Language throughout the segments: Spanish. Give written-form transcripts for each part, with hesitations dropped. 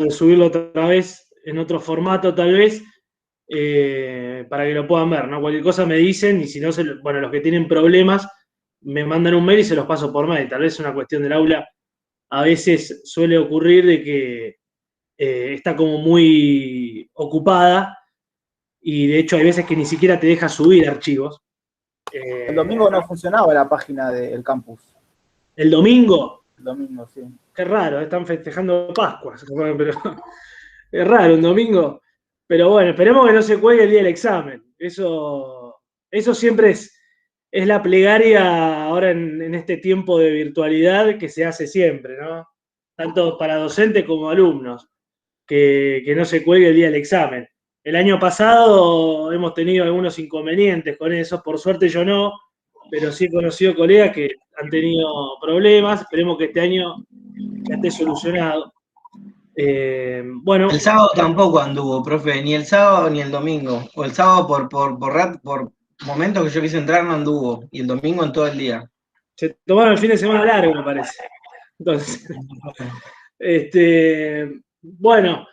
de subirlo otra vez en otro formato tal vez, para que lo puedan ver, ¿no? Cualquier cosa me dicen y si no, bueno, los que tienen problemas me mandan un mail y se los paso por mail. Tal vez es una cuestión del aula. A veces suele ocurrir de que está como muy ocupada y de hecho hay veces que ni siquiera te deja subir archivos. El domingo no funcionaba la página del campus. El domingo. El domingo, sí. Qué raro, están festejando Pascua, pero es raro un domingo. Pero bueno, esperemos que no se cuelgue el día del examen. Eso siempre es la plegaria ahora en este tiempo de virtualidad que se hace siempre, ¿no? Tanto para docentes como alumnos, que no se cuelgue el día del examen. El año pasado hemos tenido algunos inconvenientes con eso, por suerte yo no, pero sí he conocido colegas que han tenido problemas. Esperemos que este año ya esté solucionado. Bueno. El sábado tampoco anduvo, profe, ni el sábado ni el domingo. O el sábado por momentos que yo quise entrar no anduvo, y el domingo en todo el día. Se tomaron el fin de semana largo, me parece. Entonces, bueno,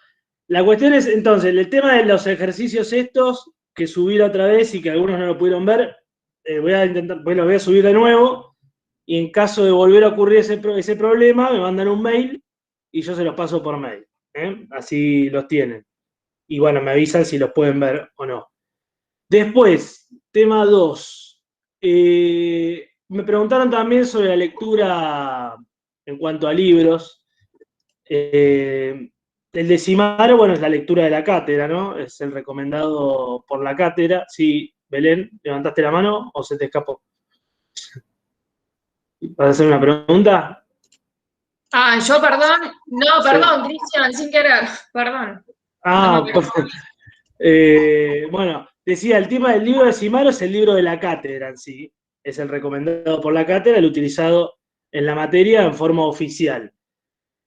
la cuestión es, entonces, el tema de los ejercicios estos, que subí la otra vez y que algunos no lo pudieron ver, voy a subir de nuevo, y en caso de volver a ocurrir ese problema, me mandan un mail y yo se los paso por mail. Así los tienen. Y bueno, me avisan si los pueden ver o no. Después, tema 2. Me preguntaron también sobre la lectura en cuanto a libros. El decimaro, bueno, es la lectura de la cátedra, ¿no? Es el recomendado por la cátedra. Sí, Belén, ¿levantaste la mano o se te escapó? ¿Vas a hacer una pregunta? Ah, yo, perdón. No, perdón, sí. Cristian, sin querer. Perdón. Ah, perfecto. Bueno, decía, el tema del libro de decimaro es el libro de la cátedra en sí. Es el recomendado por la cátedra, el utilizado en la materia en forma oficial.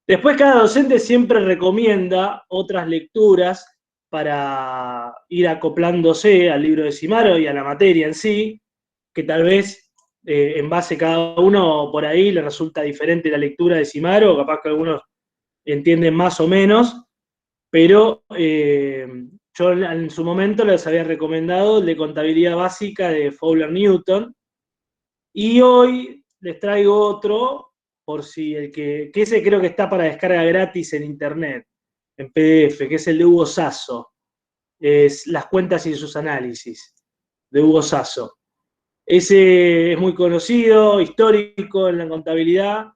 Después cada docente siempre recomienda otras lecturas para ir acoplándose al libro de decimaro y a la materia en sí, que tal vez en base a cada uno por ahí le resulta diferente la lectura de decimaro, capaz que algunos entienden más o menos, pero yo en su momento les había recomendado el de contabilidad básica de Fowler Newton, y hoy les traigo otro, por si que ese creo que está para descarga gratis en internet, en PDF, que es el de Hugo Sasso, es Las cuentas y sus análisis, de Hugo Sasso. Ese es muy conocido, histórico en la contabilidad,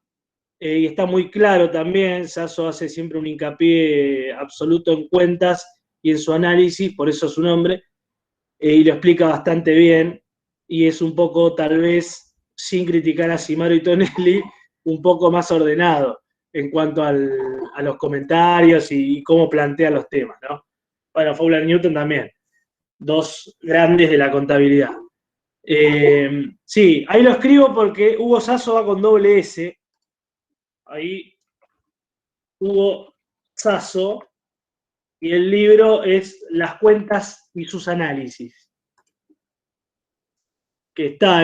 y está muy claro también. Sasso hace siempre un hincapié absoluto en cuentas y en su análisis, por eso su nombre, y lo explica bastante bien, y es un poco, tal vez, sin criticar a Simaro y Tonelli, un poco más ordenado en cuanto a los comentarios y cómo plantea los temas, ¿no? Bueno, Fowler Newton también, dos grandes de la contabilidad. Sí, ahí lo escribo porque Hugo Sasso va con doble S. Ahí, Hugo Sasso, y el libro es Las cuentas y sus análisis, que está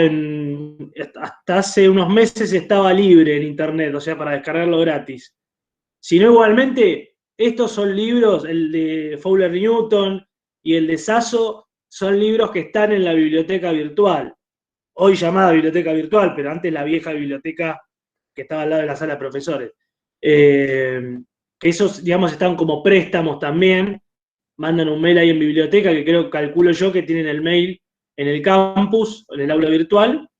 hasta hace unos meses estaba libre en internet, o sea, para descargarlo gratis. Si no, igualmente, estos son libros, el de Fowler Newton y el de Sasso, son libros que están en la biblioteca virtual, hoy llamada biblioteca virtual, pero antes la vieja biblioteca que estaba al lado de la sala de profesores. Que esos, digamos, están como préstamos también, mandan un mail ahí en biblioteca, que calculo yo que tienen el mail en el campus, en el aula virtual,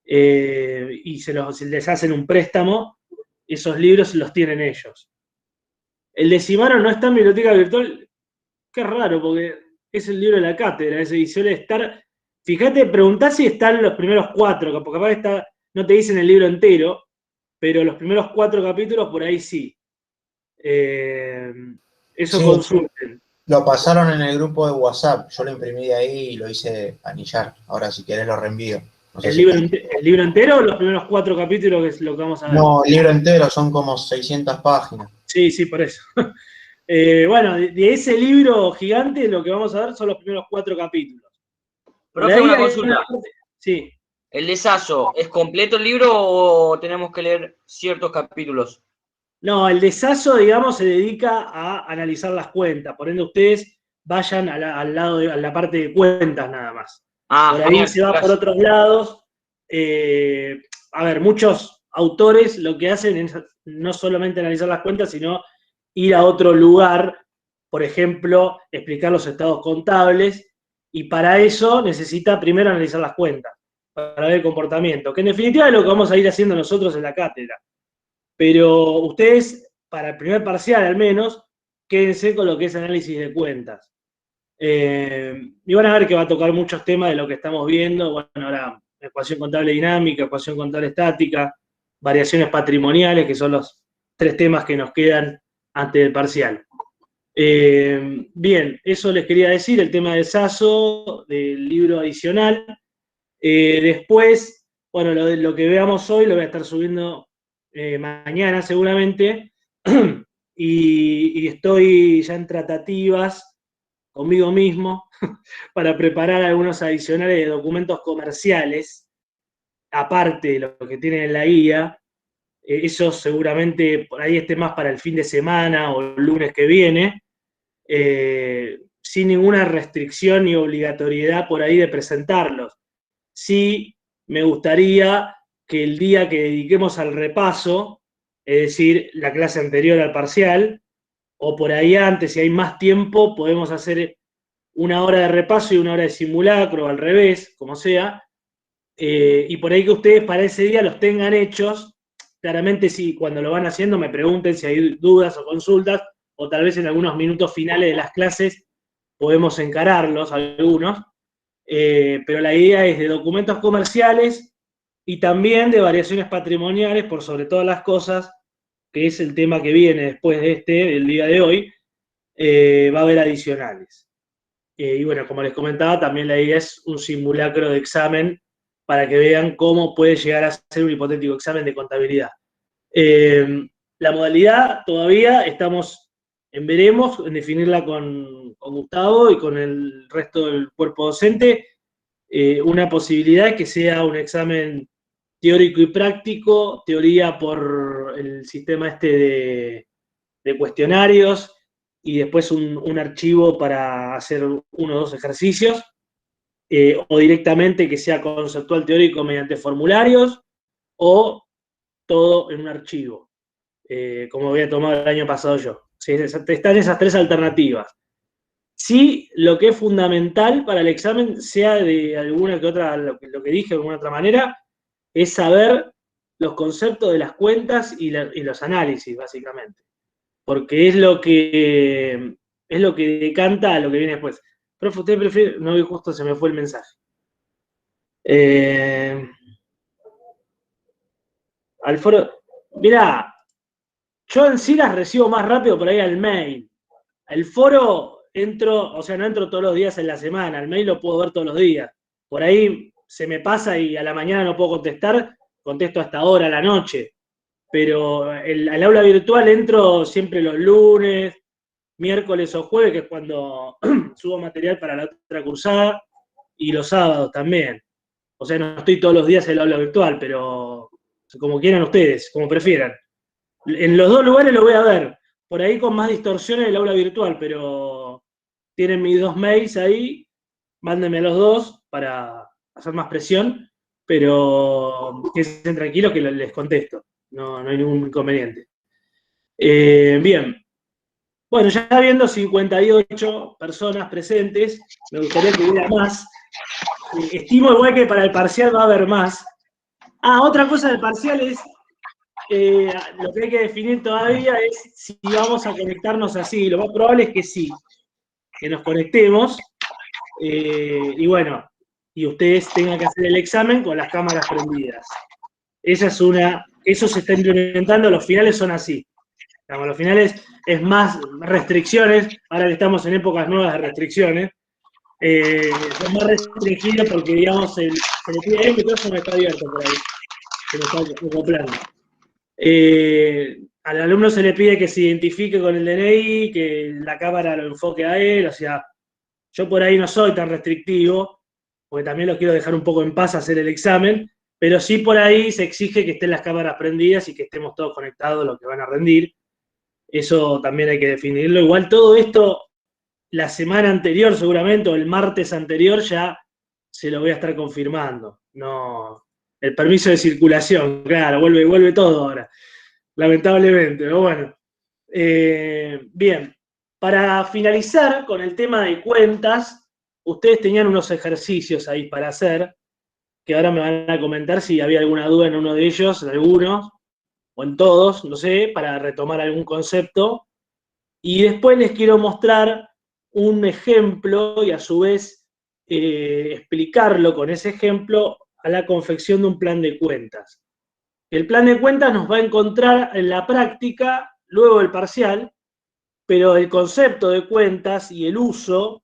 y se les hacen un préstamo, esos libros los tienen ellos. El decimaro no está en biblioteca virtual, qué raro, porque es el libro de la cátedra, esa edición de estar. Fíjate, preguntá si están los primeros 4, porque capaz está, no te dicen el libro entero, pero los primeros 4 capítulos por ahí sí. Eso sí, consulten. Lo pasaron en el grupo de WhatsApp, yo lo imprimí de ahí y lo hice anillar. Ahora si querés lo reenvío. No sé ¿El libro entero o los primeros 4 capítulos, que es lo que vamos a ver? No, el libro entero, son como 600 páginas. Sí, sí, por eso. Bueno, de ese libro gigante lo que vamos a ver son los primeros 4 capítulos. Profe, una consulta. Sí. ¿El de Sasso es completo el libro o tenemos que leer ciertos capítulos? No, el de Sasso, digamos, se dedica a analizar las cuentas. Por ende, ustedes vayan al lado a la parte de cuentas nada más. Ah, Por ahí genial, se va por gracias. otros lados. A ver, muchos autores lo que hacen es no solamente analizar las cuentas, sino ir a otro lugar, por ejemplo, explicar los estados contables, y para eso necesita primero analizar las cuentas, para ver el comportamiento, que en definitiva es lo que vamos a ir haciendo nosotros en la cátedra. Pero ustedes, para el primer parcial al menos, quédense con lo que es análisis de cuentas. Y van a ver que va a tocar muchos temas de lo que estamos viendo. Bueno, ahora, ecuación contable dinámica, ecuación contable estática, variaciones patrimoniales, que son los 3 temas que nos quedan antes del parcial. Bien, eso les quería decir, el tema de Sasso, del libro adicional. Después, bueno, lo que veamos hoy lo voy a estar subiendo mañana seguramente, y estoy ya en tratativas conmigo mismo para preparar algunos adicionales de documentos comerciales, aparte de lo que tienen en la guía. Eso seguramente por ahí esté más para el fin de semana o el lunes que viene, sin ninguna restricción ni obligatoriedad por ahí de presentarlos. Sí me gustaría que el día que dediquemos al repaso, es decir, la clase anterior al parcial, o por ahí antes, si hay más tiempo, podemos hacer 1 hora de repaso y 1 hora de simulacro, o al revés, como sea, y por ahí que ustedes para ese día los tengan hechos. Claramente, si cuando lo van haciendo me pregunten si hay dudas o consultas, o tal vez en algunos minutos finales de las clases podemos encararlos algunos. Pero la idea es de documentos comerciales y también de variaciones patrimoniales, por sobre todas las cosas, que es el tema que viene después de del día de hoy. Va a haber adicionales. Y bueno, como les comentaba, también la idea es un simulacro de examen para que vean cómo puede llegar a ser un hipotético examen de contabilidad. La modalidad todavía estamos veremos, en definirla con Gustavo y con el resto del cuerpo docente. Una posibilidad es que sea un examen teórico y práctico, teoría por el sistema de cuestionarios, y después un archivo para hacer 1 o 2 ejercicios, o directamente que sea conceptual teórico mediante formularios, o todo en un archivo, como había tomado el año pasado yo. Sí, están esas 3 alternativas. Sí, lo que es fundamental para el examen, sea de alguna que otra, lo que dije de alguna otra manera, es saber los conceptos de las cuentas y los análisis, básicamente. Porque es lo que decanta a lo que viene después. Profe, ¿usted prefiere? No, justo se me fue el mensaje. Al foro. Mirá, yo en sí las recibo más rápido por ahí al mail. El foro entro, o sea, no entro todos los días en la semana, el mail lo puedo ver todos los días. Por ahí se me pasa y a la mañana no puedo contestar, contesto hasta ahora, a la noche. Pero al aula virtual entro siempre los lunes, miércoles o jueves, que es cuando subo material para la otra cursada, y los sábados también. O sea, no estoy todos los días en el aula virtual, pero como quieran ustedes, como prefieran. En los 2 lugares lo voy a ver. Por ahí con más distorsión en el aula virtual, pero tienen mis 2 mails ahí, mándenme los 2 para hacer más presión, pero que estén tranquilos que les contesto, no hay ningún inconveniente. Bien, bueno, ya viendo 58 personas presentes, me gustaría que hubiera más. Estimo igual que para el parcial va a haber más. Otra cosa del parcial es, lo que hay que definir todavía es si vamos a conectarnos así. Lo más probable es que sí, que nos conectemos, y bueno, y ustedes tengan que hacer el examen con las cámaras prendidas. Eso se está implementando, los finales son así. Digamos, los finales es más restricciones, ahora que estamos en épocas nuevas de restricciones, son más restringidos porque, digamos, se le pide, el micrófono está abierto por ahí, se me está acoplando. Al alumno se le pide que se identifique con el DNI, que la cámara lo enfoque a él, o sea, yo por ahí no soy tan restrictivo, porque también lo quiero dejar un poco en paz a hacer el examen, pero sí por ahí se exige que estén las cámaras prendidas y que estemos todos conectados a lo que van a rendir. Eso también hay que definirlo. Igual todo esto, la semana anterior seguramente, o el martes anterior, ya se lo voy a estar confirmando. No, el permiso de circulación, claro, vuelve todo ahora, lamentablemente, pero bueno. Bien, para finalizar con el tema de cuentas, ustedes tenían unos ejercicios ahí para hacer, que ahora me van a comentar si había alguna duda en uno de ellos, en algunos, o en todos, no sé, para retomar algún concepto. Y después les quiero mostrar un ejemplo y a su vez explicarlo con ese ejemplo a la confección de un plan de cuentas. El plan de cuentas nos va a encontrar en la práctica luego del parcial, pero el concepto de cuentas y el uso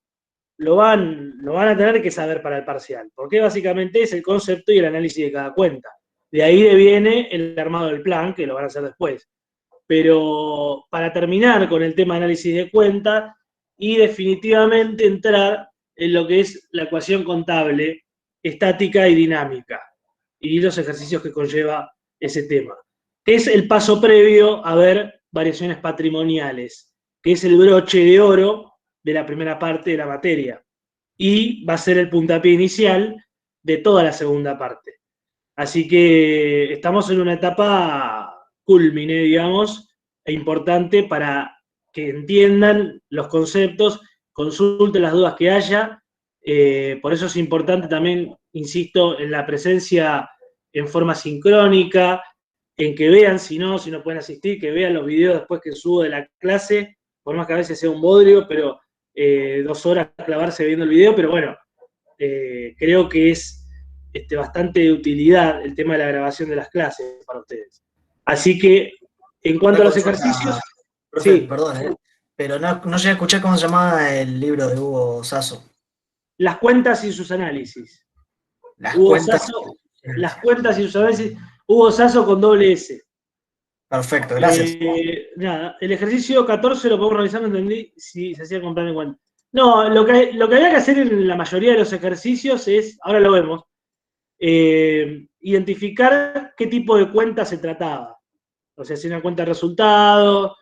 lo van a tener que saber para el parcial, porque básicamente es el concepto y el análisis de cada cuenta. De ahí viene el armado del plan, que lo van a hacer después. Pero para terminar con el tema de análisis de cuentas y definitivamente entrar en lo que es la ecuación contable, estática y dinámica, y los ejercicios que conlleva ese tema. Es el paso previo a ver variaciones patrimoniales, que es el broche de oro de la primera parte de la materia, y va a ser el puntapié inicial de toda la segunda parte. Así que estamos en una etapa culmine, digamos, e importante para que entiendan los conceptos, consulten las dudas que haya. Por eso es importante también, insisto, en la presencia en forma sincrónica, en que vean, si no pueden asistir, que vean los videos después que subo de la clase, por más que a veces sea un bodrio, pero 2 horas clavarse viendo el video, pero bueno, creo que es bastante de utilidad el tema de la grabación de las clases para ustedes. Así que, en cuanto a los ejercicios... Profe, sí, perdón, pero no llegué a escuchar cómo se llamaba el libro de Hugo Sasso. las cuentas y sus análisis. Las Hugo cuentas. Sasso, las cuentas y sus análisis. Hugo Sasso con doble S. Perfecto, gracias. Nada, el ejercicio 14 lo podemos realizar, no entendí si se hacía con plan de cuenta. No, lo que había que hacer en la mayoría de los ejercicios es, ahora lo vemos, identificar qué tipo de cuenta se trataba. O sea, si una cuenta de resultado,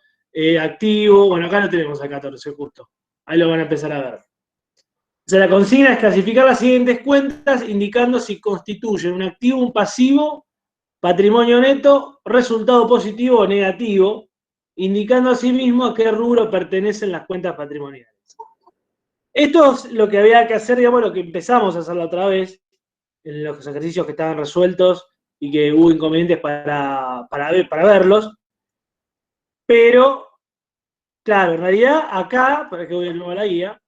activo, bueno, acá lo tenemos al 14 justo. Ahí lo van a empezar a ver. O sea, la consigna es clasificar las siguientes cuentas indicando si constituyen un activo, un pasivo, patrimonio neto, resultado positivo o negativo, indicando asimismo a qué rubro pertenecen las cuentas patrimoniales. Esto es lo que había que hacer, digamos, lo que empezamos a hacer la otra vez, en los ejercicios que estaban resueltos y que hubo inconvenientes para verlos. Pero, claro, en realidad acá, para que voy de nuevo a la guía,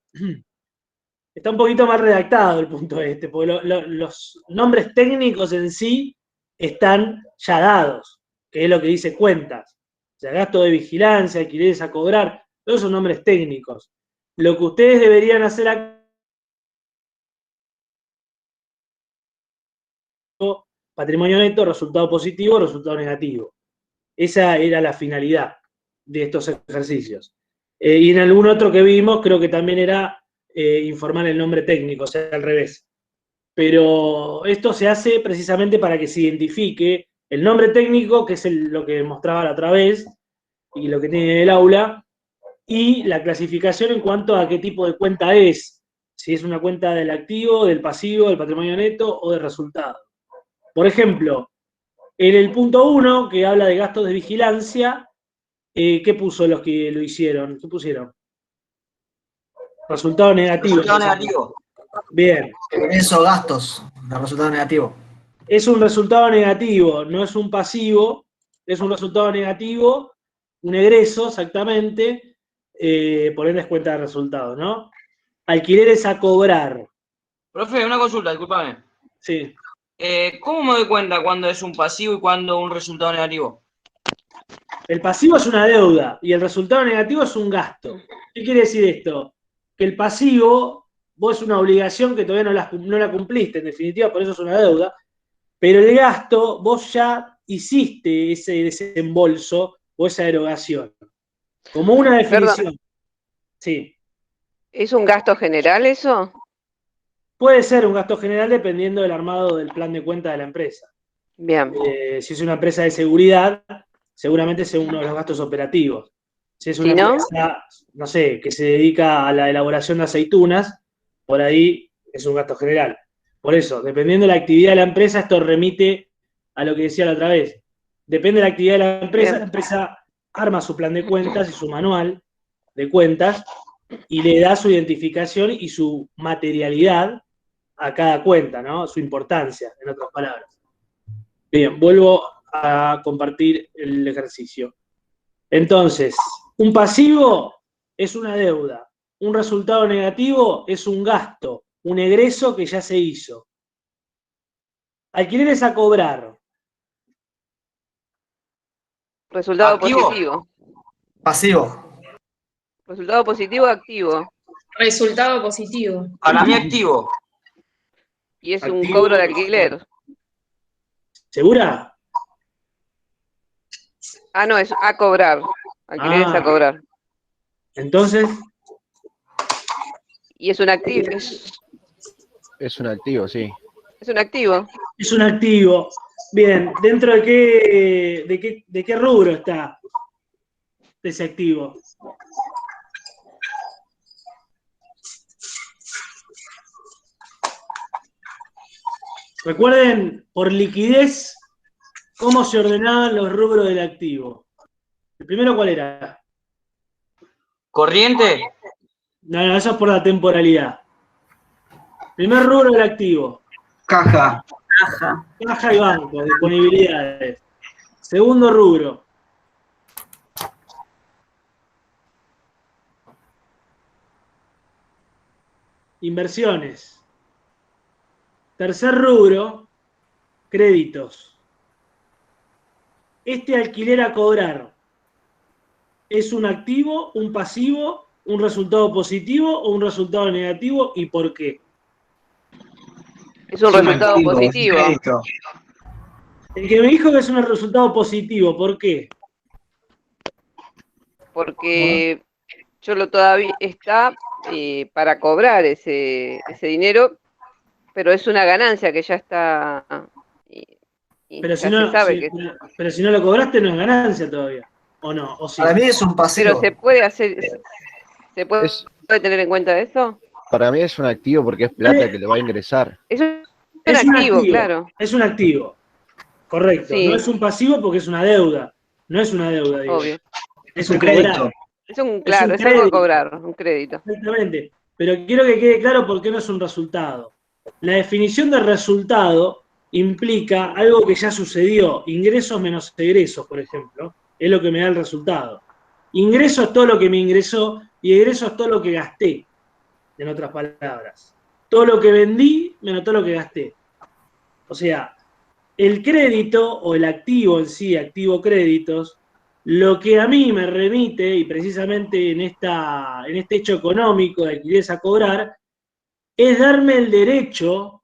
está un poquito más redactado el punto porque los nombres técnicos en sí están ya dados, que es lo que dice cuentas. O sea, gasto de vigilancia, alquileres a cobrar, todos son nombres técnicos. Lo que ustedes deberían hacer acá, patrimonio neto, resultado positivo, resultado negativo. Esa era la finalidad de estos ejercicios. Y en algún otro que vimos, creo que también era informar el nombre técnico, o sea, al revés. Pero esto se hace precisamente para que se identifique el nombre técnico, que es lo que mostraba la otra vez, y lo que tiene el aula, y la clasificación en cuanto a qué tipo de cuenta es, si es una cuenta del activo, del pasivo, del patrimonio neto o de resultado. Por ejemplo, en el punto 1, que habla de gastos de vigilancia, ¿qué puso los que lo hicieron? ¿Qué pusieron? Resultado negativo. Resultado negativo. Bien. Eso, gastos, el resultado negativo. Es un resultado negativo, no es un pasivo, es un resultado negativo, un egreso exactamente, por ende es cuenta de resultados, ¿no? Alquileres a cobrar. Profe, una consulta, discúlpame. Sí. ¿Cómo me doy cuenta cuándo es un pasivo y cuándo un resultado negativo? El pasivo es una deuda y el resultado negativo es un gasto. ¿Qué quiere decir esto? Que el pasivo, vos es una obligación que todavía no la cumpliste, en definitiva, por eso es una deuda, pero el gasto, vos ya hiciste ese desembolso o esa erogación. Como una definición. Perdón, Sí. ¿es un gasto general eso? Puede ser un gasto general dependiendo del armado del plan de cuenta de la empresa. Bien. Si es una empresa de seguridad, seguramente sea uno de los gastos operativos. Si es una Si no, empresa, no sé, que se dedica a la elaboración de aceitunas, por ahí es un gasto general. Por eso, dependiendo de la actividad de la empresa, esto remite a lo que decía la otra vez. Depende de la actividad de la bien. empresa arma su plan de cuentas y su manual de cuentas y le da su identificación y su materialidad a cada cuenta, ¿no? Su importancia, en otras palabras. Bien, vuelvo a compartir el ejercicio. Entonces, un pasivo es una deuda, un resultado negativo es un gasto, un egreso que ya se hizo. Alquileres a cobrar. Resultado ¿Activo? positivo. Pasivo. Resultado positivo, activo. Resultado positivo. Para mí activo. Y es un Activo. cobro de alquiler. ¿Segura? Ah, no, es a cobrar. Alquiler es a cobrar. Entonces, Y es un activo. Es un activo, sí. Es un activo. es un activo. Bien, ¿dentro de qué rubro está ese activo? Recuerden, por liquidez, cómo se ordenaban los rubros del activo. ¿El primero cuál era? ¿Corriente? No, eso es por la temporalidad. Primer rubro del activo. Caja. Caja y banco, disponibilidades. Segundo rubro. Inversiones. Tercer rubro, créditos. Este alquiler a cobrar, ¿es un activo, un pasivo, un resultado positivo o un resultado negativo y por qué? Es un resultado positivo. El que me dijo que es un resultado positivo, ¿por qué? Porque todavía está para cobrar ese dinero, pero es una ganancia que ya está. Y Pero ya se sabe que. pero si no lo cobraste no es ganancia todavía, ¿o no? ¿O sí? Para mí es un Pero pasivo. se puede hacer. ¿Se puede tener en cuenta eso? Para mí es un activo porque es plata que le va a ingresar. Es un Es un activo, activo, claro. es un activo. Correcto. Sí. No es un pasivo porque es una deuda. No es una deuda, digo. Obvio. Es un a crédito. cobrar. Es un, Es claro, un es algo a crédito. cobrar, un crédito. Exactamente. Pero quiero que quede claro por qué no es un resultado. La definición de resultado implica algo que ya sucedió. Ingresos menos egresos, por ejemplo, es lo que me da el resultado. Ingreso es todo lo que me ingresó y egreso es todo lo que gasté, en otras palabras. Todo lo que vendí menos todo lo que gasté. O sea, el crédito o el activo en sí, activo créditos, lo que a mí me remite, y precisamente en este hecho económico de alquileres a cobrar, es darme el derecho,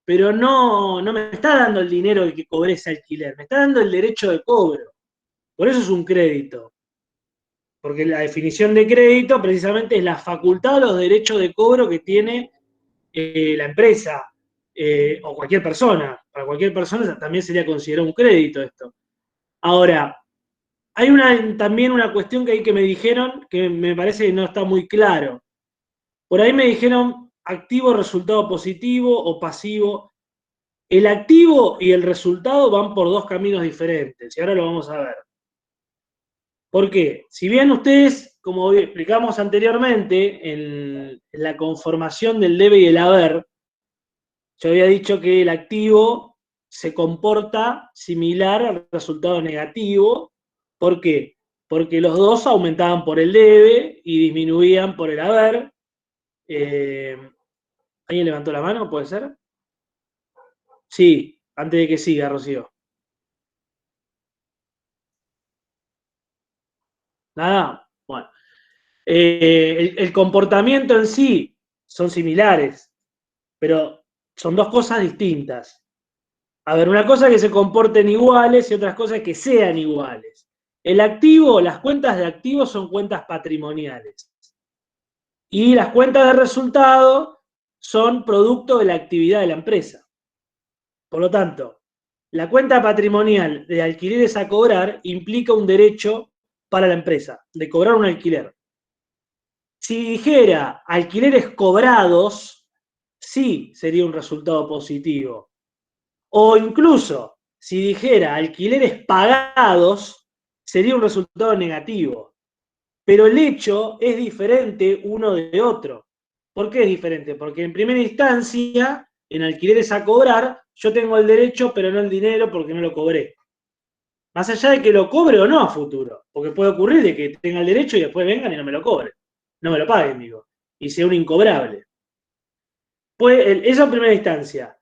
pero no me está dando el dinero de que cobré ese alquiler, me está dando el derecho de cobro. Por eso es un crédito. Porque la definición de crédito precisamente es la facultad o los derechos de cobro que tiene la empresa o cualquier persona. Para cualquier persona también sería considerado un crédito esto. Ahora, hay también una cuestión que me dijeron que me parece que no está muy claro. Por ahí me dijeron activo, resultado positivo o pasivo. El activo y el resultado van por dos caminos diferentes y ahora lo vamos a ver. ¿Por qué? Si bien ustedes, como explicamos anteriormente, en la conformación del debe y el haber, yo había dicho que el activo se comporta similar al resultado negativo. ¿Por qué? Porque los dos aumentaban por el debe y disminuían por el haber. ¿Alguien levantó la mano? ¿Puede ser? Sí, antes de que siga, Rocío. Nada, bueno. El comportamiento en sí son similares, pero son dos cosas distintas. A ver, una cosa es que se comporten iguales y otras cosas que sean iguales. El activo, las cuentas de activos son cuentas patrimoniales. Y las cuentas de resultado son producto de la actividad de la empresa. Por lo tanto, la cuenta patrimonial de alquileres a cobrar implica un derecho para la empresa de cobrar un alquiler. Si dijera alquileres cobrados, sí sería un resultado positivo. O incluso, si dijera alquileres pagados, sería un resultado negativo. Pero el hecho es diferente uno de otro. ¿Por qué es diferente? Porque en primera instancia, en alquileres a cobrar, yo tengo el derecho, pero no el dinero porque no lo cobré. Más allá de que lo cobre o no a futuro. Porque puede ocurrir de que tenga el derecho y después vengan y no me lo cobren. No me lo paguen, digo. Y sea un incobrable. Pues, eso en primera instancia.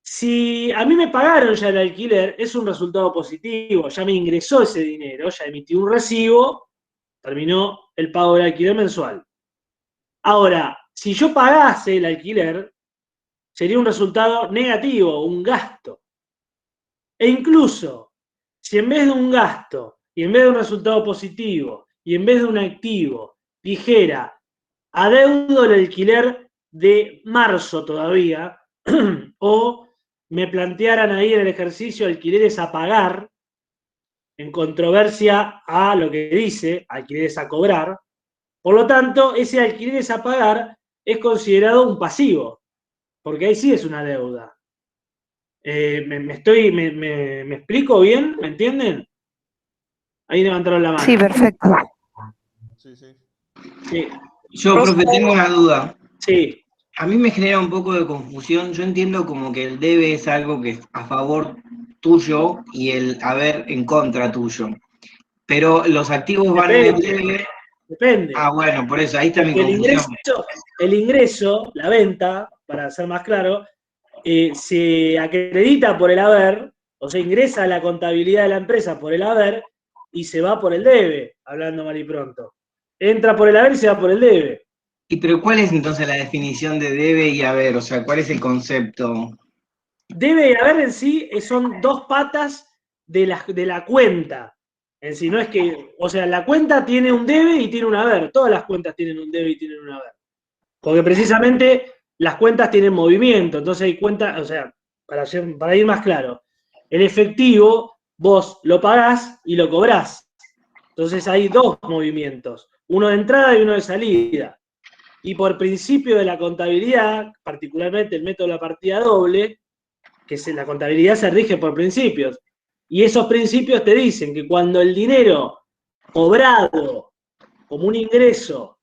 Si a mí me pagaron ya el alquiler, es un resultado positivo. Ya me ingresó ese dinero, ya emití un recibo, terminó el pago del alquiler mensual. Ahora, si yo pagase el alquiler, sería un resultado negativo, un gasto. E incluso, si en vez de un gasto, y en vez de un resultado positivo, y en vez de un activo, dijera, adeudo el alquiler de marzo todavía, o me plantearan ahí en el ejercicio alquileres a pagar, en controversia a lo que dice, alquileres a cobrar, por lo tanto, ese alquileres a pagar es considerado un pasivo, porque ahí sí es una deuda. ¿Me explico bien? ¿Me entienden? Ahí levantaron la mano. Sí, perfecto. Sí, sí. Sí. Yo, profe, tengo una duda. Sí. A mí me genera un poco de confusión. Yo entiendo como que el debe es algo que es a favor tuyo y el haber en contra tuyo. Pero los activos van en el debe. Depende. Ah, bueno, por eso, ahí está porque mi confusión. El ingreso, la venta, para ser más claro, se acredita por el haber, o sea, ingresa a la contabilidad de la empresa por el haber y se va por el debe, hablando mal y pronto. Entra por el haber y se va por el debe. ¿Y pero cuál es entonces la definición de debe y haber? O sea, ¿cuál es el concepto? Debe y haber en sí son dos patas de la cuenta. En sí, no es que, o sea, la cuenta tiene un debe y tiene un haber. Todas las cuentas tienen un debe y tienen un haber. Porque precisamente las cuentas tienen movimiento. Entonces hay cuentas, o sea, para ir más claro, el efectivo vos lo pagás y lo cobrás. Entonces hay dos movimientos, uno de entrada y uno de salida. Y por principio de la contabilidad, particularmente el método de la partida doble, que la contabilidad se rige por principios. Y esos principios te dicen que cuando el dinero cobrado como un ingreso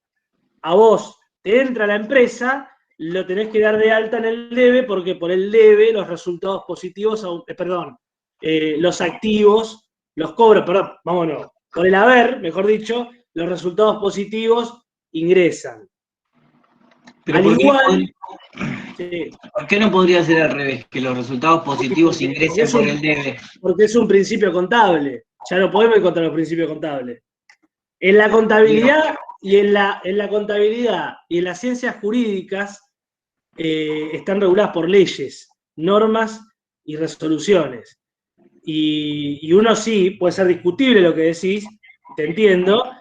a vos te entra a la empresa, lo tenés que dar de alta en el debe, porque por el debe los resultados positivos, los activos, los cobros, vámonos, por el haber, mejor dicho, los resultados positivos ingresan. Pero al igual... Sí. ¿Por qué no podría ser al revés? Que los resultados positivos ingresen por el debe. Porque es un principio contable. Ya no podemos ir contra los principios contables. En la contabilidad y en la contabilidad y en las ciencias jurídicas están reguladas por leyes, normas y resoluciones. Y uno sí, puede ser discutible lo que decís, te entiendo,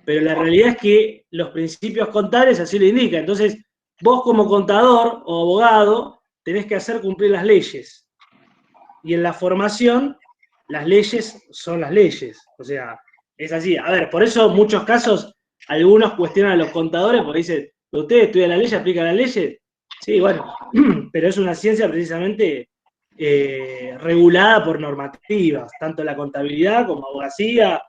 pero la realidad es que los principios contables así lo indican. Entonces, vos como contador o abogado tenés que hacer cumplir las leyes. Y en la formación, las leyes son las leyes. O sea, es así. A ver, por eso en muchos casos algunos cuestionan a los contadores porque dicen, ¿ustedes estudian la ley, aplican las leyes? Sí, bueno, pero es una ciencia precisamente regulada por normativas, tanto la contabilidad como abogacía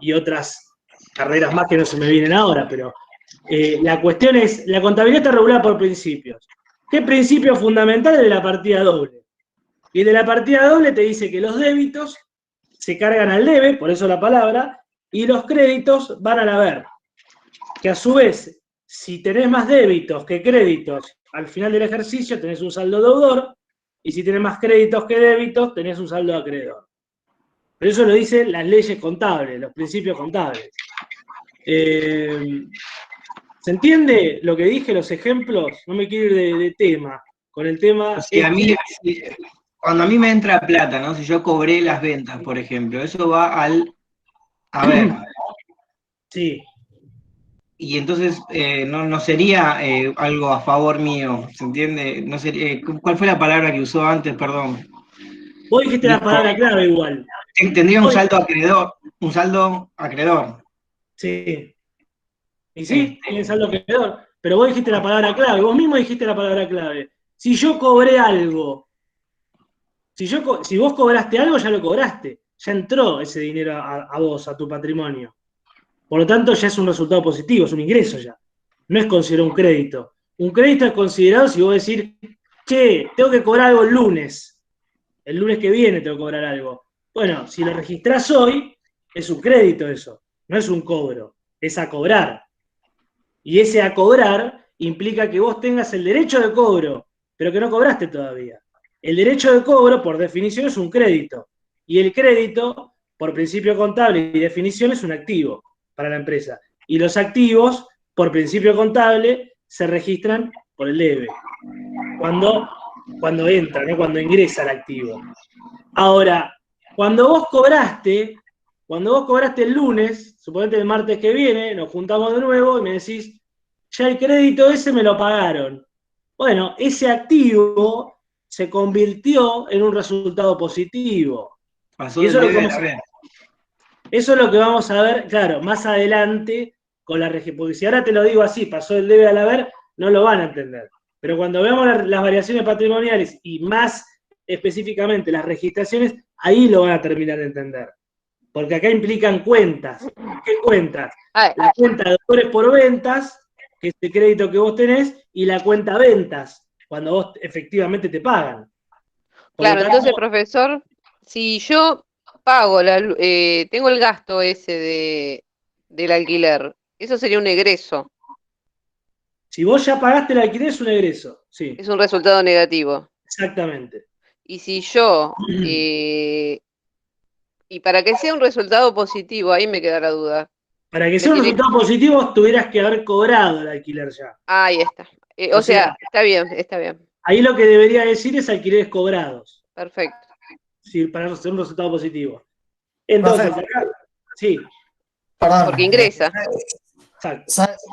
y otras carreras más que no se me vienen ahora, pero la cuestión es, la contabilidad está regulada por principios. ¿Qué principio fundamental es de la partida doble? Y de la partida doble te dice que los débitos se cargan al debe, por eso la palabra, y los créditos van al haber. Que a su vez, si tenés más débitos que créditos al final del ejercicio, tenés un saldo deudor, y si tenés más créditos que débitos, tenés un saldo acreedor. Pero eso lo dicen las leyes contables, los principios contables. ¿Se entiende lo que dije, los ejemplos? No me quiero ir de tema. Con el tema... Si a mí, cuando a mí me entra plata, ¿no? Si yo cobré las ventas, por ejemplo, eso va al haber. Sí. Y entonces no sería algo a favor mío, ¿se entiende? No sería, ¿cuál fue la palabra que usó antes? Perdón. Vos dijiste la palabra clave igual. Tendría un saldo acreedor. Sí. Y sí, tiene saldo acreedor. Pero vos dijiste la palabra clave, vos mismo dijiste la palabra clave. Si yo cobré algo, si vos cobraste algo, ya lo cobraste. Ya entró ese dinero a vos, a tu patrimonio. Por lo tanto, ya es un resultado positivo, es un ingreso ya. No es considerado un crédito. Un crédito es considerado si vos decís, che, tengo que cobrar algo el lunes. El lunes que viene tengo que cobrar algo. Bueno, si lo registrás hoy, es un crédito eso. No es un cobro, es a cobrar. Y ese a cobrar implica que vos tengas el derecho de cobro, pero que no cobraste todavía. El derecho de cobro, por definición, es un crédito. Y el crédito, por principio contable y definición, es un activo para la empresa. Y los activos, por principio contable, se registran por el debe. Cuando entra, ¿no? Cuando ingresa el activo. Ahora, cuando vos cobraste el lunes, suponete el martes que viene, nos juntamos de nuevo y me decís, ya el crédito ese me lo pagaron. Bueno, ese activo se convirtió en un resultado positivo. Pasó Y eso, del es lo debe que al haber. eso es lo que vamos a ver, claro, más adelante con la registración. Porque si ahora te lo digo así, pasó del debe al haber, no lo van a entender. Pero cuando veamos las variaciones patrimoniales y más específicamente las registraciones, ahí lo van a terminar de entender. Porque acá implican cuentas. ¿Qué cuentas? La cuenta de dólares por ventas, que es el crédito que vos tenés, y la cuenta ventas, cuando vos efectivamente te pagan. Claro, entonces, profesor, si yo pago, tengo el gasto ese del alquiler, eso sería un egreso. Si vos ya pagaste el alquiler, es un egreso, sí. Es un resultado negativo. Exactamente. Y si yo, y para que sea un resultado positivo, ahí me queda la duda. Para que sea un resultado positivo, tuvieras que haber cobrado el alquiler ya. Ahí está. O sea, está bien, está bien. Ahí lo que debería decir es alquileres cobrados. Perfecto. Sí, para hacer un resultado positivo. Entonces, acá, sí. Perdón. Porque ingresa.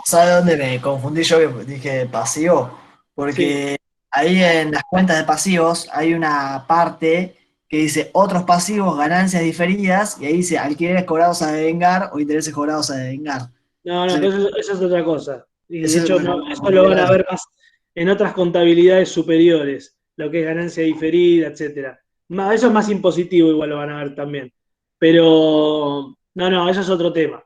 ¿Sabe dónde me confundí yo que dije pasivo? Porque ahí en las cuentas de pasivos hay una parte que dice otros pasivos, ganancias diferidas, y ahí dice alquileres cobrados a devengar o intereses cobrados a devengar. No, pero eso es otra cosa. Y de hecho, eso lo van a ver más en otras contabilidades superiores, lo que es ganancia diferida, etcétera. Eso es más impositivo, igual lo van a ver también. Pero, no, eso es otro tema.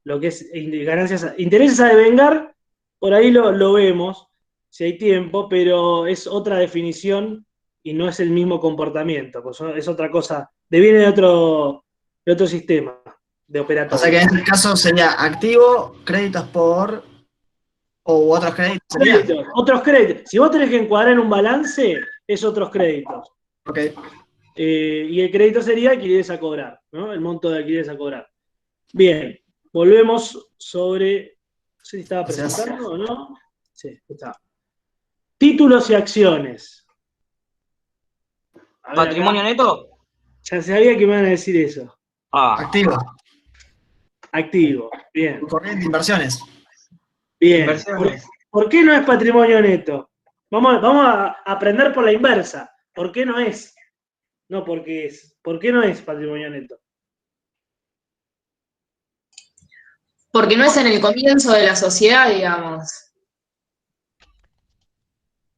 Lo que es ganancias, intereses a devengar, por ahí lo vemos, si hay tiempo, pero es otra definición y no es el mismo comportamiento, pues es otra cosa, viene de otro sistema de operatorio. O sea que en este caso sería activo, créditos por, o otros créditos. Otros créditos. Si vos tenés que encuadrar en un balance, es otros créditos. Ok. Y el crédito sería alquileres a cobrar, ¿no? El monto de alquileres a cobrar. Bien, volvemos sobre. No sé si estaba presentando o no. Sí, está. Títulos y acciones. ¿Patrimonio neto? Ya sabía que me iban a decir eso. Activo. Activo, bien. Corriente, inversiones. Bien. ¿Por qué no es patrimonio neto? Vamos a aprender por la inversa. ¿Por qué no es? No, porque es. ¿Por qué no es patrimonio neto? Porque no es en el comienzo de la sociedad, digamos.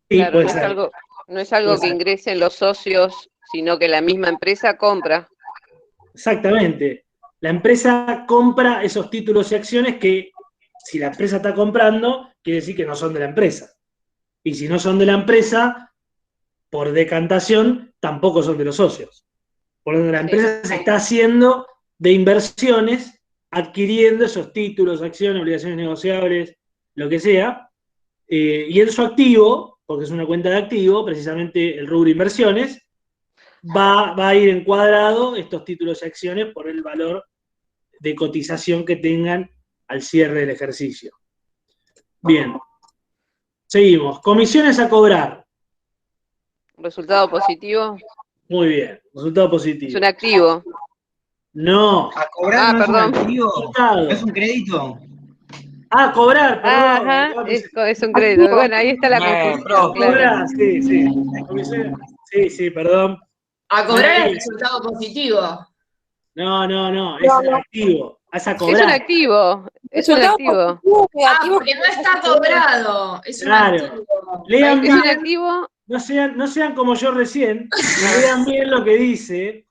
Sí, claro, no es algo que ingresen los socios, sino que la misma empresa compra. Exactamente. La empresa compra esos títulos y acciones que, si la empresa está comprando, quiere decir que no son de la empresa. Y si no son de la empresa, por decantación, tampoco son de los socios. Por lo tanto, la empresa se está haciendo de inversiones, adquiriendo esos títulos, acciones, obligaciones negociables, lo que sea, y en su activo, porque es una cuenta de activo, precisamente el rubro inversiones, va a ir encuadrado estos títulos y acciones por el valor de cotización que tengan al cierre del ejercicio. Bien. Seguimos. Comisiones a cobrar. Resultado positivo. Muy bien. Resultado positivo. Es un activo. No. A cobrar no perdón. es un activo, ¿no es un crédito? Ah, cobrar, perdón. Ajá, es un crédito. Activo. Bueno, ahí está la confusión. Cobrar, sí. Sí, perdón. A cobrar el resultado positivo. No, es el activo. Es a Es un cobrar. activo. Es un Resultado activo. positivo, negativo, Porque no está cobrado. Es un Claro. activo. Lean Es un bien, activo. no sean como yo recién, y lean bien lo que dice,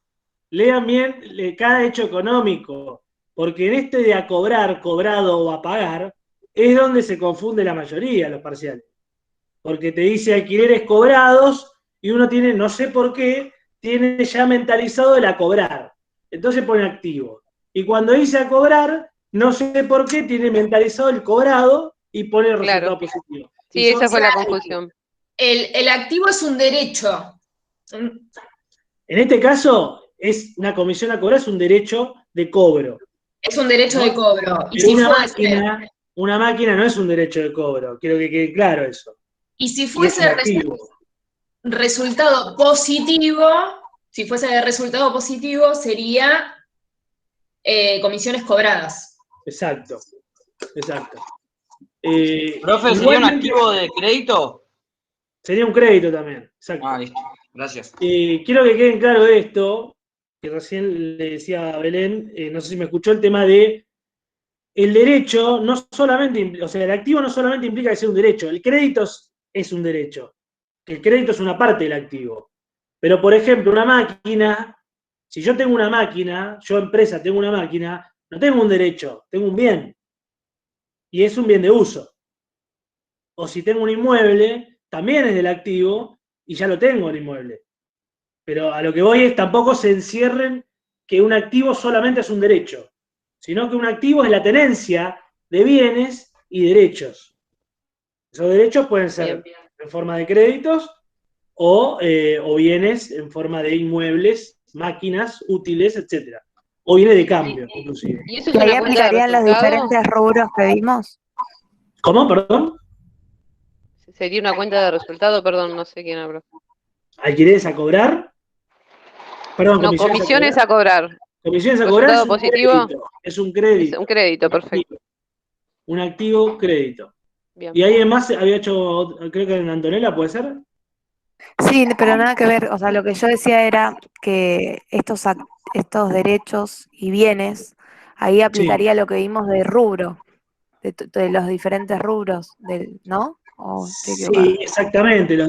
lean bien cada hecho económico, porque en este de a cobrar, cobrado o a pagar, es donde se confunde la mayoría los parciales. Porque te dice alquileres cobrados y uno tiene, no sé por qué, tiene ya mentalizado el a cobrar. Entonces pone activo. Y cuando dice a cobrar, no sé por qué tiene mentalizado el cobrado y pone el resultado positivo. Sí, Y son- esa fue la confusión. El activo es un derecho. En este caso, es una comisión a cobrar, es un derecho de cobro. Es un derecho de cobro. Y Pero si una máquina no es un derecho de cobro. Quiero que quede claro eso. Y si Y es fuese un activo. resultado positivo, si fuese de resultado positivo, sería comisiones cobradas. Exacto. Profe, ¿sería un activo de crédito? Sería un crédito también. Exacto. Ah, listo. Gracias. Quiero que quede claro esto, que recién le decía a Belén, no sé si me escuchó, el tema de el derecho no solamente, o sea, el activo no solamente implica que sea un derecho, el crédito es un derecho. El crédito es una parte del activo. Pero, por ejemplo, una máquina, si yo tengo una máquina, yo empresa tengo una máquina, no tengo un derecho, tengo un bien. Y es un bien de uso. O si tengo un inmueble, también es del activo y ya lo tengo el inmueble. Pero a lo que voy es tampoco se encierren que un activo solamente es un derecho, sino que un activo es la tenencia de bienes y derechos. Esos derechos pueden ser en forma de créditos o bienes en forma de inmuebles, máquinas, útiles, etc. O bienes de cambio, inclusive. ¿Y eso ¿Y ahí aplicarían los diferentes rubros que vimos? ¿Cómo? ¿Perdón? Sería una cuenta de resultado, perdón, no sé quién habló. ¿Alquileres a cobrar? Perdón, No, comisiones a cobrar. Comisiones a cobrar ¿Resultado positivo? Es un crédito. Es un crédito, perfecto. Un activo crédito. Bien. Y alguien más había hecho, creo que en Antonella, ¿puede ser? Sí, pero nada que ver. O sea, lo que yo decía era que estos derechos y bienes, ahí aplicaría lo que vimos de rubro, de los diferentes rubros, ¿no? ¿O estoy equivocada? Sí, exactamente. Los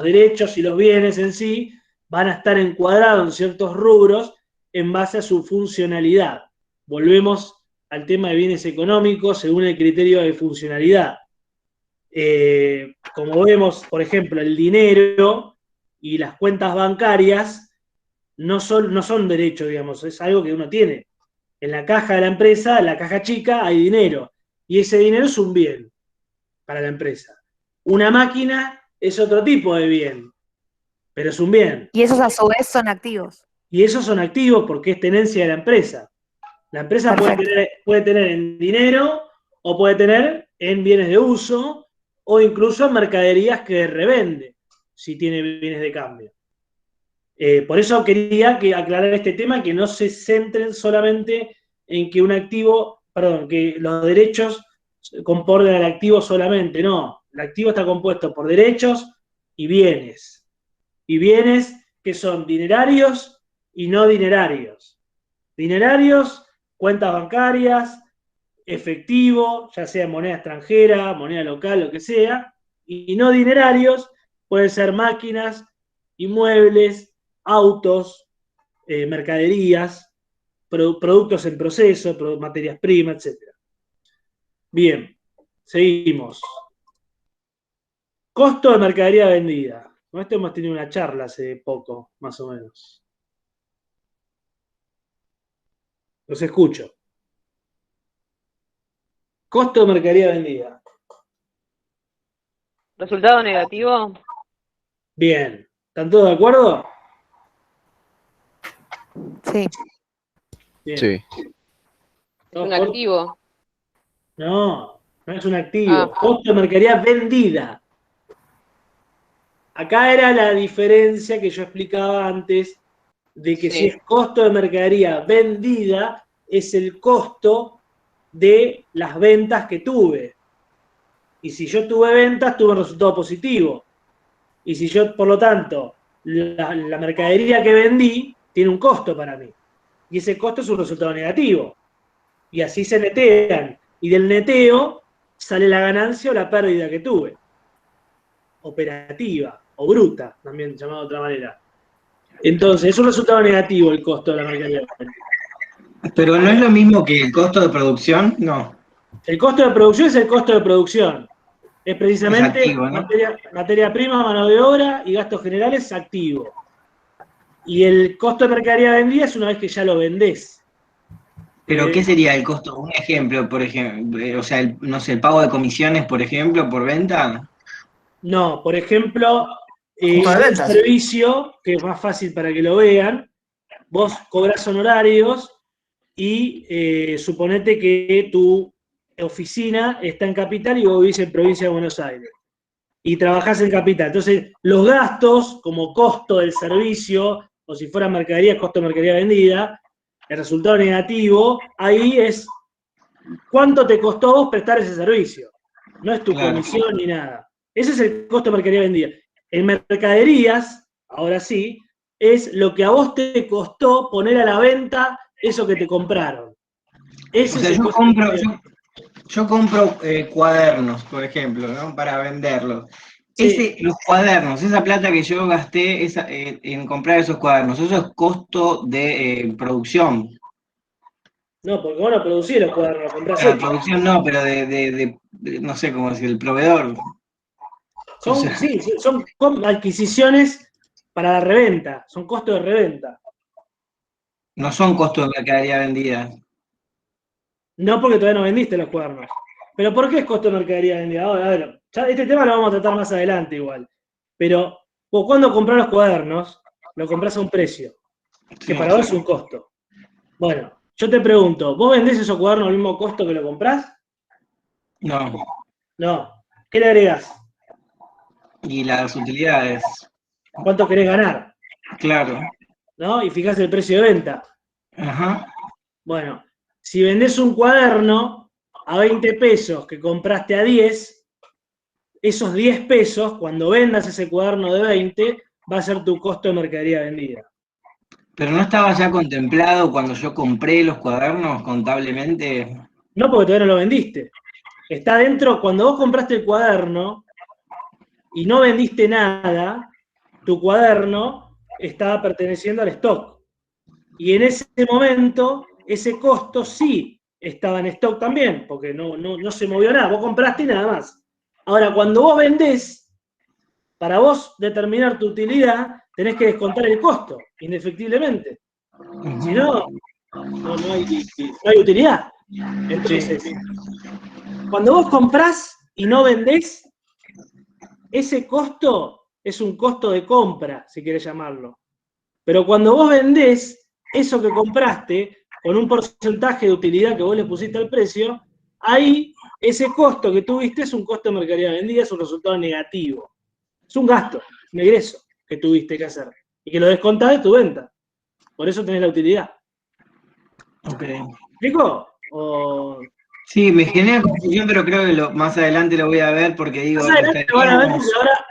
derechos y los bienes en sí van a estar encuadrados en ciertos rubros en base a su funcionalidad. Volvemos al tema de bienes económicos según el criterio de funcionalidad. Como vemos, por ejemplo, el dinero y las cuentas bancarias no son derechos, digamos, es algo que uno tiene. En la caja de la empresa, en la caja chica, hay dinero. Y ese dinero es un bien para la empresa. Una máquina es otro tipo de bien, pero es un bien. Y esos a su vez son activos. Y esos son activos porque es tenencia de la empresa. La empresa puede tener en dinero o puede tener en bienes de uso o incluso en mercaderías que revende, si tiene bienes de cambio. Por eso quería aclarar este tema, que no se centren solamente en que un activo, perdón, que los derechos comporten al activo solamente, no. El activo está compuesto por derechos y bienes. Y bienes que son dinerarios y no dinerarios. Dinerarios, cuentas bancarias, efectivo, ya sea moneda extranjera, moneda local, lo que sea, y no dinerarios, pueden ser máquinas, inmuebles, autos, mercaderías, productos en proceso, materias primas, etc. Bien, seguimos. Costo de mercadería vendida. Con esto hemos tenido una charla hace poco, más o menos. Los escucho. Costo de mercadería vendida. ¿Resultado negativo? Bien. ¿Están todos de acuerdo? Sí. Bien. Sí. Es un activo. No es un activo. Costo de mercadería vendida. Acá era la diferencia que yo explicaba antes, de que si es costo de mercadería vendida, es el costo de las ventas que tuve. Y si yo tuve ventas, tuve un resultado positivo. Y si yo, por lo tanto, la mercadería que vendí tiene un costo para mí. Y ese costo es un resultado negativo. Y así se netean. Y del neteo sale la ganancia o la pérdida que tuve. Operativa o bruta, también llamado de otra manera. Entonces, es un resultado negativo el costo de la mercadería. Pero no es lo mismo que el costo de producción, no. El costo de producción es el costo de producción. Es precisamente Es activo, ¿no? materia prima, mano de obra y gastos generales activo. Y el costo de mercadería vendida es una vez que ya lo vendés. Pero ¿qué sería el costo? Un ejemplo, por ejemplo, o sea, no sé, el pago de comisiones, por ejemplo, por venta. No, por ejemplo, Punto de un ventas. servicio que es más fácil para que lo vean, vos cobrás honorarios y suponete que tu oficina está en Capital y vos vivís en Provincia de Buenos Aires. Y trabajás en Capital. Entonces, los gastos como costo del servicio, o si fuera mercadería, costo de mercadería vendida, el resultado negativo, ahí es cuánto te costó a vos prestar ese servicio. No es tu Claro. comisión ni nada. Ese es el costo de mercadería vendida. En mercaderías, ahora sí, es lo que a vos te costó poner a la venta eso que te compraron. Ese O es sea, el yo costo de compro, mercadería. yo compro cuadernos, por ejemplo, ¿no? Para venderlos. Sí. Los cuadernos, esa plata que yo gasté en comprar esos cuadernos, eso es costo de producción. No, porque vos no producís los cuadernos, los comprás Claro, hechos. producción no, pero no sé cómo decir, el proveedor. O sea, Son adquisiciones para la reventa, son costos de reventa. no son costos de mercadería vendida. No porque todavía no vendiste los cuadernos. Pero ¿por qué es costo de mercadería vendida? Ahora, a ver, ya este tema lo vamos a tratar más adelante igual. Pero vos cuando comprás los cuadernos, lo comprás a un precio, que Sí. para vos es un costo. Bueno, yo te pregunto, ¿vos vendés esos cuadernos al mismo costo que lo comprás? No. No. ¿Qué le agregás? Y las utilidades, ¿Cuánto querés ganar? claro. ¿No? Y fijás el precio de venta. Ajá. Bueno, si vendés un cuaderno a 20 pesos que compraste a 10, esos 10 pesos, cuando vendas ese cuaderno de 20, va a ser tu costo de mercadería vendida. Pero no estaba ya contemplado cuando yo compré los cuadernos contablemente. No porque todavía no lo vendiste. Está dentro, cuando vos compraste el cuaderno y no vendiste nada, tu cuaderno estaba perteneciendo al stock. Y en ese momento, ese costo sí estaba en stock también, porque no se movió nada. Vos compraste y nada más. Ahora, cuando vos vendés, para vos determinar tu utilidad, tenés que descontar el costo, indefectiblemente. Si no, no hay utilidad. Entonces, cuando vos comprás y no vendés, ese costo es un costo de compra, si querés llamarlo. Pero cuando vos vendés eso que compraste, con un porcentaje de utilidad que vos le pusiste al precio, ahí ese costo que tuviste es un costo de mercadería vendida, es un resultado negativo. Es un gasto, un egreso que tuviste que hacer. Y que lo descontás de tu venta. Por eso tenés la utilidad. Ok. ¿Me explico? Sí, me genera confusión, pero creo que más adelante lo voy a ver porque digo, Más adelante lo van a ver porque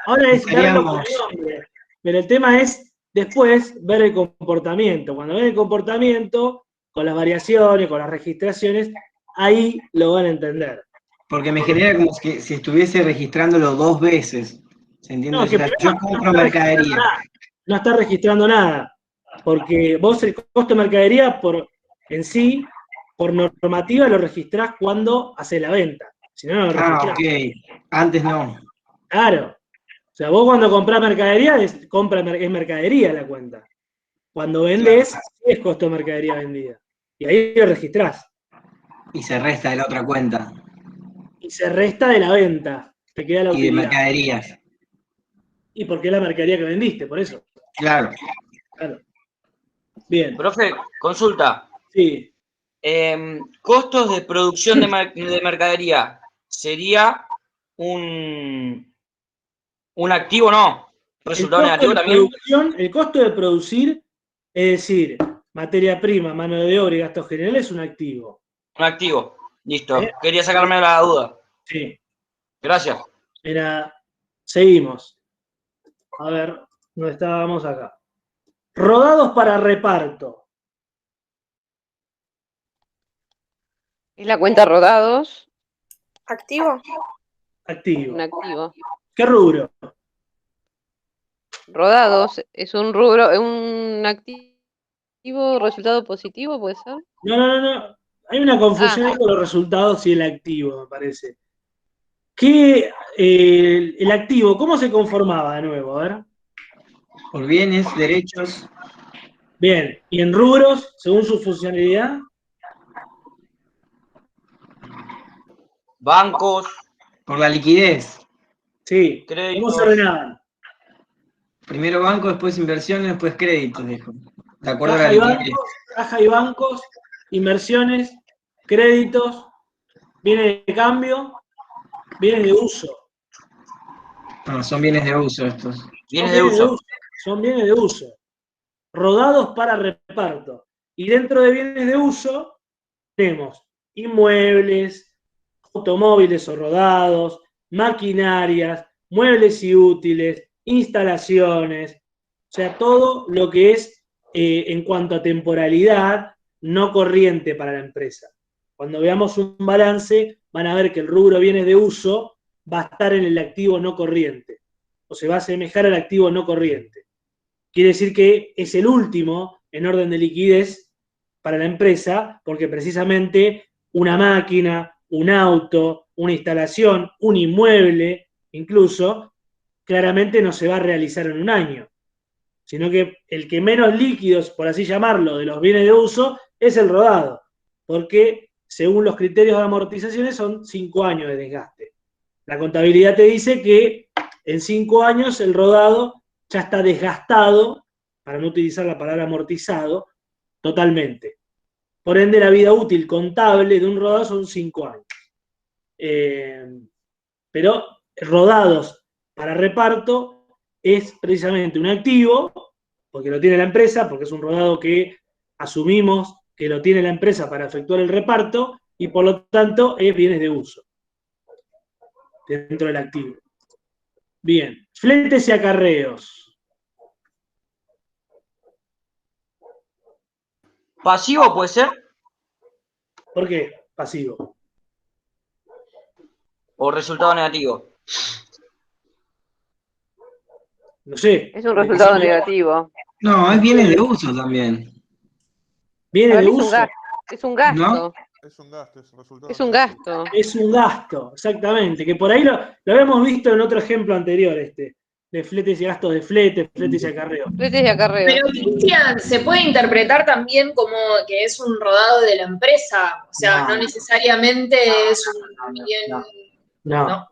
ahora es verlo con estaríamos. nombre. Pero el tema es después ver el comportamiento. Cuando ven el comportamiento, con las variaciones, con las registraciones, ahí lo van a entender. Porque me genera como que si estuviese registrándolo 2 veces. ¿Se entiende? No, O que sea, primero yo compro mercadería. no está registrando nada. Porque vos el costo de mercadería en sí, por normativa, lo registrás cuando haces la venta. Si no, no lo registrás. Ok. Antes no. Claro. O sea, vos cuando comprás mercadería, es mercadería la cuenta. Cuando vendés, sí es costo de mercadería vendida. Y ahí lo registrás. Y se resta de la otra cuenta. Y se resta de la venta. Te queda la Y de utilidad. mercaderías. Y porque es la mercadería que vendiste, por eso. Claro. Claro. Bien. Profe, consulta. Sí. Costos de producción de mercadería. ¿Sería un activo no? ¿Resultado negativo también? El costo de producir, es decir, materia prima, mano de obra y gastos generales, es un activo. Un activo. Listo. Quería sacarme la duda. Sí. Gracias. Mira, seguimos. A ver, No estábamos acá. Rodados para reparto. Es la cuenta rodados, ¿Activo? Activo. un activo. ¿Qué rubro? Rodados es un rubro, es un activo, resultado positivo, ¿puede ser? No. Hay una confusión ahí con los resultados y el activo, me parece. El activo, ¿cómo se conformaba de nuevo? A ver. Por bienes, derechos. Bien. ¿Y en rubros, según su funcionalidad? Bancos. Por la liquidez. Sí. Créditos. ¿Cómo se ordenaban? Primero banco, después inversiones, después créditos, dijo. De acuerdo a la Caja y liquidez. caja y bancos, inversiones, créditos, bienes de cambio, bienes de uso. No, son bienes de uso estos. Son bienes de uso. Rodados para reparto. Y dentro de bienes de uso tenemos inmuebles, automóviles o rodados, maquinarias, muebles y útiles, instalaciones, o sea, todo lo que es en cuanto a temporalidad no corriente para la empresa. Cuando veamos un balance, van a ver que el rubro bienes de uso va a estar en el activo no corriente, o se va a asemejar al activo no corriente. Quiere decir que es el último en orden de liquidez para la empresa, porque precisamente una máquina, un auto, una instalación, un inmueble, incluso, claramente no se va a realizar en un año, sino que el que menos líquidos, por así llamarlo, de los bienes de uso, es el rodado, porque según los criterios de amortizaciones son 5 años de desgaste. La contabilidad te dice que en 5 años el rodado ya está desgastado, para no utilizar la palabra amortizado, totalmente. Por ende, la vida útil contable de un rodado son 5 años. Pero rodados para reparto es precisamente un activo, porque lo tiene la empresa, porque es un rodado que asumimos que lo tiene la empresa para efectuar el reparto, y por lo tanto es bienes de uso dentro del activo. Bien, fletes y acarreos. ¿Pasivo puede ser? ¿Por qué pasivo? ¿O resultado negativo? No sé. Es un resultado negativo. No, es bienes de uso también. ¿Bienes de Es un uso? gasto. Es un gasto. ¿No? Es un gasto, es un resultado. Es un gasto. Es un gasto, exactamente. Que por ahí lo habíamos visto en otro ejemplo anterior, de fletes y gastos de flete, fletes y acarreos. Fletes y acarreos. Pero Cristian, se puede interpretar también como que es un rodado de la empresa, o sea, no necesariamente es un bien. No,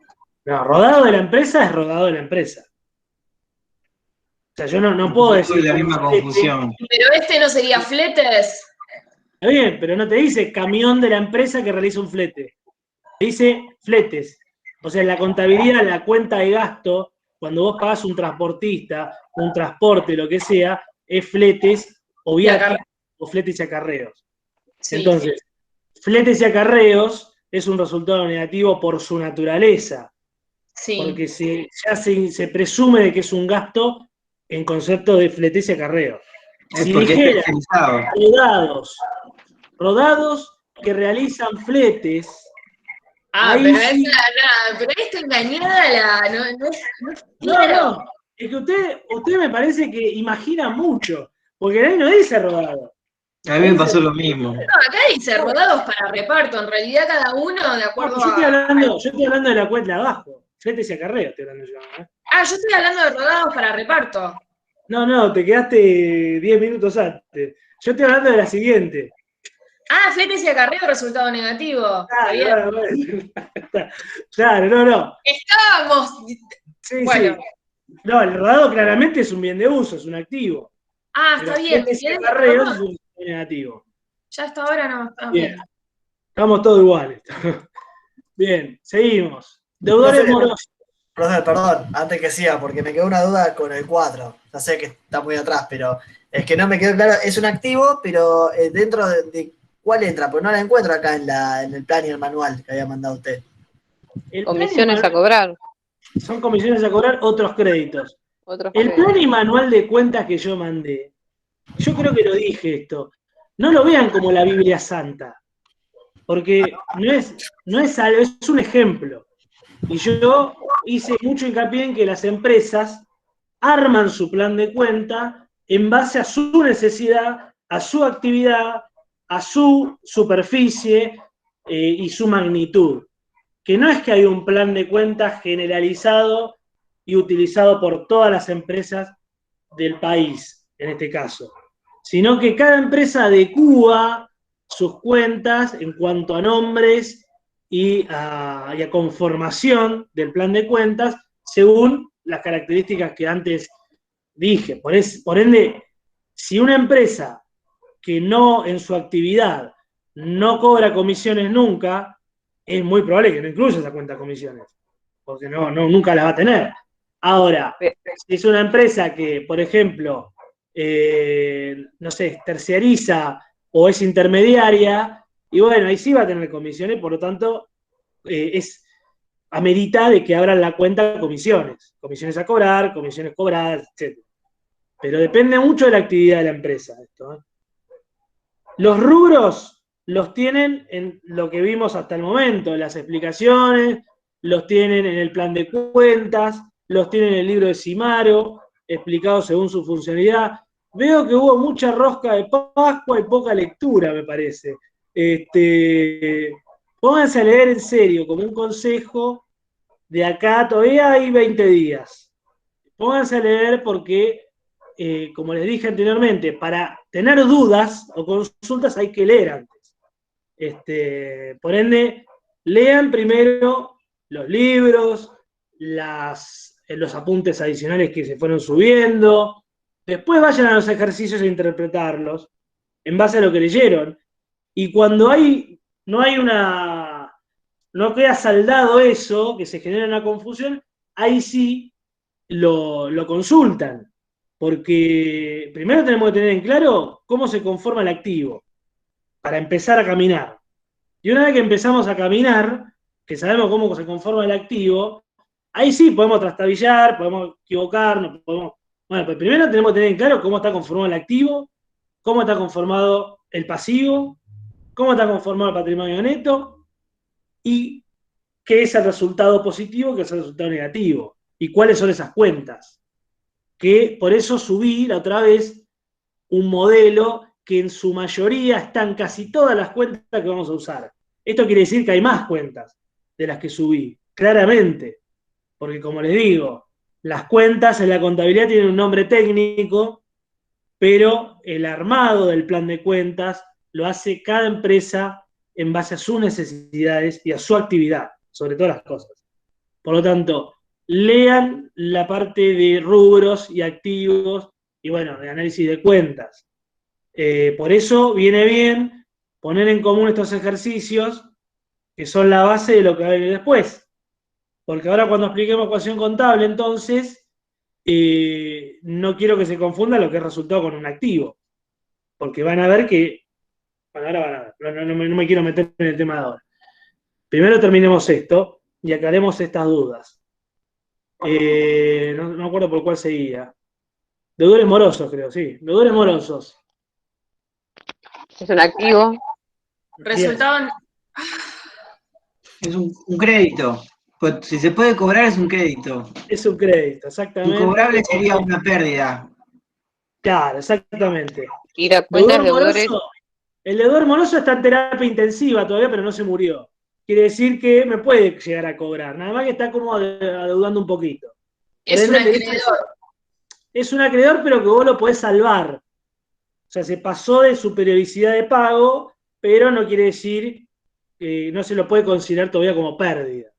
rodado de la empresa es rodado de la empresa. O sea, yo no puedo decir. La misma confusión. Pero este no sería fletes. Está bien, pero no te dice camión de la empresa que realiza un flete. Te dice fletes. O sea, en la contabilidad, la cuenta de gasto, cuando vos pagás un transportista, un transporte, lo que sea, es fletes o viajes o fletes y acarreos. Sí. Entonces, fletes y acarreos es un resultado negativo por su naturaleza. Sí. Porque ya se presume de que es un gasto en concepto de fletes y acarreos. Si dijera rodados que realizan fletes. Pero esta engañada No. Es que usted me parece que imagina mucho, porque ahí no dice rodado. A mí me pasó lo mismo. No, acá dice rodados para reparto, en realidad cada uno de acuerdo yo estoy hablando de la cuenta de abajo, fletes y acarreos estoy hablando yo. Yo estoy hablando de rodados para reparto. No, te quedaste 10 minutos antes. Yo estoy hablando de la siguiente. Fletes y acarreo, resultado negativo. Claro, no. Estábamos. Sí, bueno. Sí. No, el rodado claramente es un bien de uso, es un activo. Está bien. Fletes y acarreos es un negativo. Ya hasta ahora no, está bien. Estamos todos iguales. Bien, seguimos. Deudores morosos. Profesor, perdón, antes que siga, porque me quedó una duda con el 4. Ya sé que está muy atrás, pero es que no me quedó claro. Es un activo, pero dentro de ¿cuál entra? Pues no la encuentro acá en el plan y el manual que había mandado usted. Comisiones a cobrar. Son comisiones a cobrar, otros créditos. Otros El créditos. plan y manual de cuentas que yo mandé, yo creo que lo dije esto, no lo vean como la Biblia Santa, porque no es algo, es un ejemplo. Y yo hice mucho hincapié en que las empresas arman su plan de cuenta en base a su necesidad, a su actividad, a su superficie y su magnitud. Que no es que hay un plan de cuentas generalizado y utilizado por todas las empresas del país, en este caso, sino que cada empresa adecúa sus cuentas en cuanto a nombres y a conformación del plan de cuentas según las características que antes dije. Por ende, si una empresa que no en su actividad no cobra comisiones nunca, es muy probable que no incluya esa cuenta de comisiones, porque nunca las va a tener. Ahora, si es una empresa que, por ejemplo, no sé, terciariza o es intermediaria, y bueno, ahí sí va a tener comisiones, por lo tanto, es amerita de que abran la cuenta de comisiones a cobrar, comisiones cobradas, etc. Pero depende mucho de la actividad de la empresa esto, ¿eh? Los rubros los tienen en lo que vimos hasta el momento, en las explicaciones, los tienen en el plan de cuentas, los tienen en el libro de Cimaro, explicado según su funcionalidad. Veo que hubo mucha rosca de Pascua y poca lectura, me parece. Pónganse a leer en serio, como un consejo, de acá todavía hay 20 días. Pónganse a leer porque, como les dije anteriormente, para tener dudas o consultas hay que leer antes. Por ende, lean primero los libros, los apuntes adicionales que se fueron subiendo, después vayan a los ejercicios a interpretarlos en base a lo que leyeron. Y cuando no queda saldado eso, que se genera una confusión, ahí sí lo consultan. Porque primero tenemos que tener en claro cómo se conforma el activo, para empezar a caminar. Y una vez que empezamos a caminar, que sabemos cómo se conforma el activo, ahí sí podemos trastabillar, podemos equivocarnos, bueno, pero primero tenemos que tener en claro cómo está conformado el activo, cómo está conformado el pasivo, cómo está conformado el patrimonio neto y qué es el resultado positivo, qué es el resultado negativo y cuáles son esas cuentas. Que por eso subí la otra vez un modelo que en su mayoría están casi todas las cuentas que vamos a usar. Esto quiere decir que hay más cuentas de las que subí, claramente, porque como les digo, las cuentas en la contabilidad tienen un nombre técnico, pero el armado del plan de cuentas lo hace cada empresa en base a sus necesidades y a su actividad, sobre todas las cosas. Por lo tanto, lean la parte de rubros y activos y bueno, de análisis de cuentas. Por eso viene bien poner en común estos ejercicios que son la base de lo que va a venir después. Porque ahora cuando expliquemos ecuación contable, entonces, no quiero que se confunda lo que es resultado con un activo. Porque van a ver que... Bueno, ahora van a ver, no me quiero meter en el tema de ahora. Primero terminemos esto y aclaremos estas dudas. No me acuerdo por cuál seguía. Deudores morosos, creo, sí. Deudores morosos. Es un activo. Resultaban. Es un crédito. Pues, si se puede cobrar, es un crédito. Es un crédito, exactamente. Incobrable sería una pérdida. Claro, exactamente. Y la cuenta de deudores. El deudor moroso está en terapia intensiva todavía, pero no se murió. Quiere decir que me puede llegar a cobrar. Nada más que está como adeudando un poquito. Es un acreedor. Es un acreedor, pero que vos lo podés salvar. O sea, se pasó de superioricidad de pago, pero no quiere decir que no se lo puede considerar todavía como pérdida.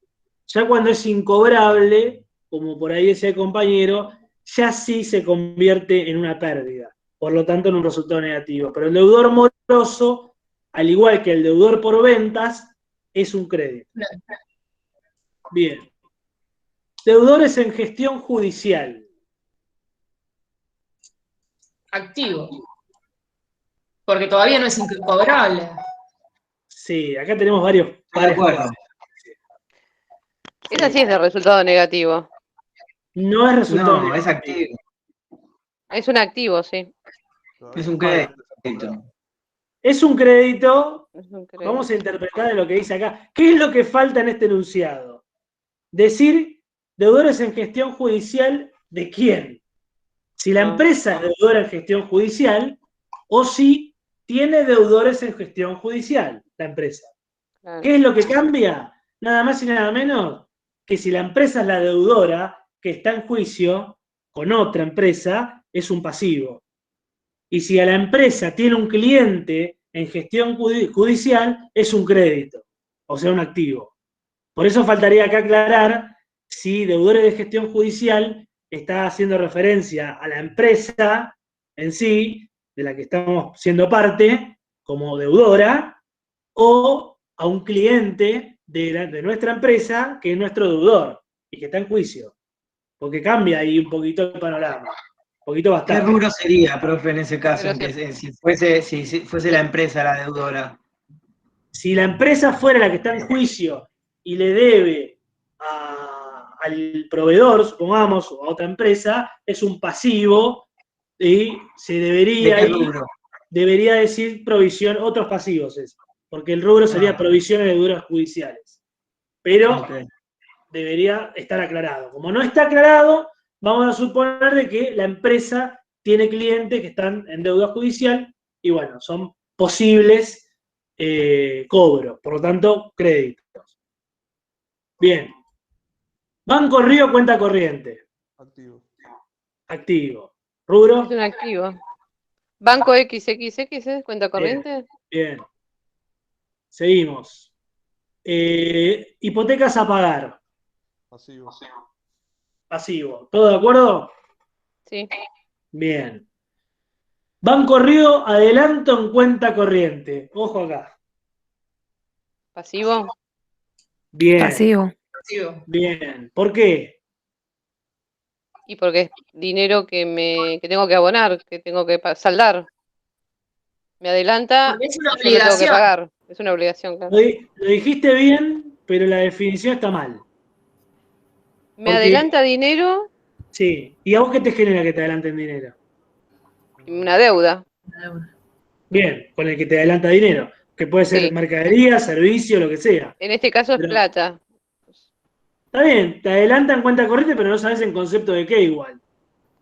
Ya cuando es incobrable, como por ahí decía el compañero, ya sí se convierte en una pérdida. Por lo tanto, en un resultado negativo. Pero el deudor moroso, al igual que el deudor por ventas, es un crédito. Bien. Deudores en gestión judicial. Activo. Porque todavía no es incobrable. Sí, acá tenemos varias cosas. Esa sí es de resultado negativo. No es resultado No, es negativo. activo. Es un activo, sí. Es un Bueno, crédito. es un crédito. Es un crédito. Vamos a interpretar de lo que dice acá. ¿Qué es lo que falta en este enunciado? Decir deudores en gestión judicial de quién. Si la empresa es deudora en gestión judicial o si tiene deudores en gestión judicial, la empresa. Claro. ¿Qué es lo que cambia? Nada más y nada menos que si la empresa es la deudora que está en juicio con otra empresa, es un pasivo. Y si a la empresa tiene un cliente en gestión judicial, es un crédito, o sea, un activo. Por eso faltaría acá aclarar si deudores de gestión judicial está haciendo referencia a la empresa en sí, de la que estamos siendo parte, como deudora, o a un cliente de nuestra empresa que es nuestro deudor y que está en juicio. Porque cambia ahí un poquito el panorama. Un poquito ¿Qué bastante. rubro sería, profe, en ese caso? Pero Si fuese la empresa la deudora. Si la empresa fuera la que está en juicio y le debe al proveedor, supongamos, o a otra empresa, es un pasivo y se debería ¿De qué ahí, rubro? debería decir provisión, otros pasivos es, porque el rubro sería provisiones de deudas judiciales. Pero Ok. debería estar aclarado. Como no está aclarado, vamos a suponer de que la empresa tiene clientes que están en deuda judicial y bueno, son posibles cobros, por lo tanto, créditos. Bien. Banco Río, cuenta corriente. Activo. Activo. Rubro. Es un activo. Banco XXX, ¿es cuenta corriente? Bien. Seguimos. Hipotecas a pagar. Pasivo. Pasivo. ¿Todo de acuerdo? Sí. Bien. Banco Río, adelanto en cuenta corriente. Ojo acá. Pasivo. Bien. Pasivo. Bien. ¿Por qué? Y porque es dinero que tengo que abonar, que tengo que saldar. Me adelanta, Porque es una yo lo tengo que obligación. pagar. Es una obligación, claro. Lo dijiste bien, pero la definición está mal. Me Porque- adelanta dinero Sí. ¿Y a vos qué te genera que te adelanten dinero? y una deuda. Bien, con el que te adelanta dinero. Que puede ser Sí. mercadería, servicio, lo que sea. En este caso es Pero- plata. Está bien, te adelanta en cuenta corriente, pero no sabes en concepto de qué igual.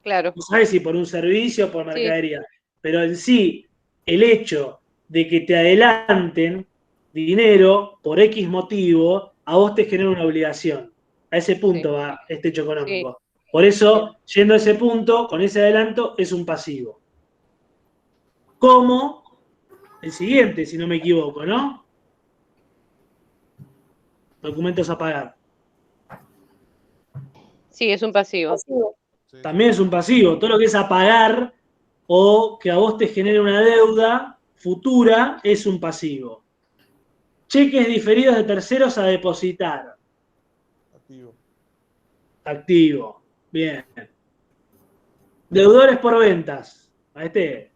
Claro. No sabes si por un servicio o por Sí. mercadería. Pero en sí, el hecho de que te adelanten dinero por X motivo, a vos te genera una obligación. A ese punto va este hecho económico. Por eso, yendo a ese punto, con ese adelanto, es un pasivo. Como el siguiente, si no me equivoco, ¿no? Documentos a pagar. Sí, es un pasivo. También es un pasivo. Todo lo que es a pagar o que a vos te genere una deuda futura es un pasivo. Cheques diferidos de terceros a depositar. Activo. Activo. Bien. Deudores por ventas. A este,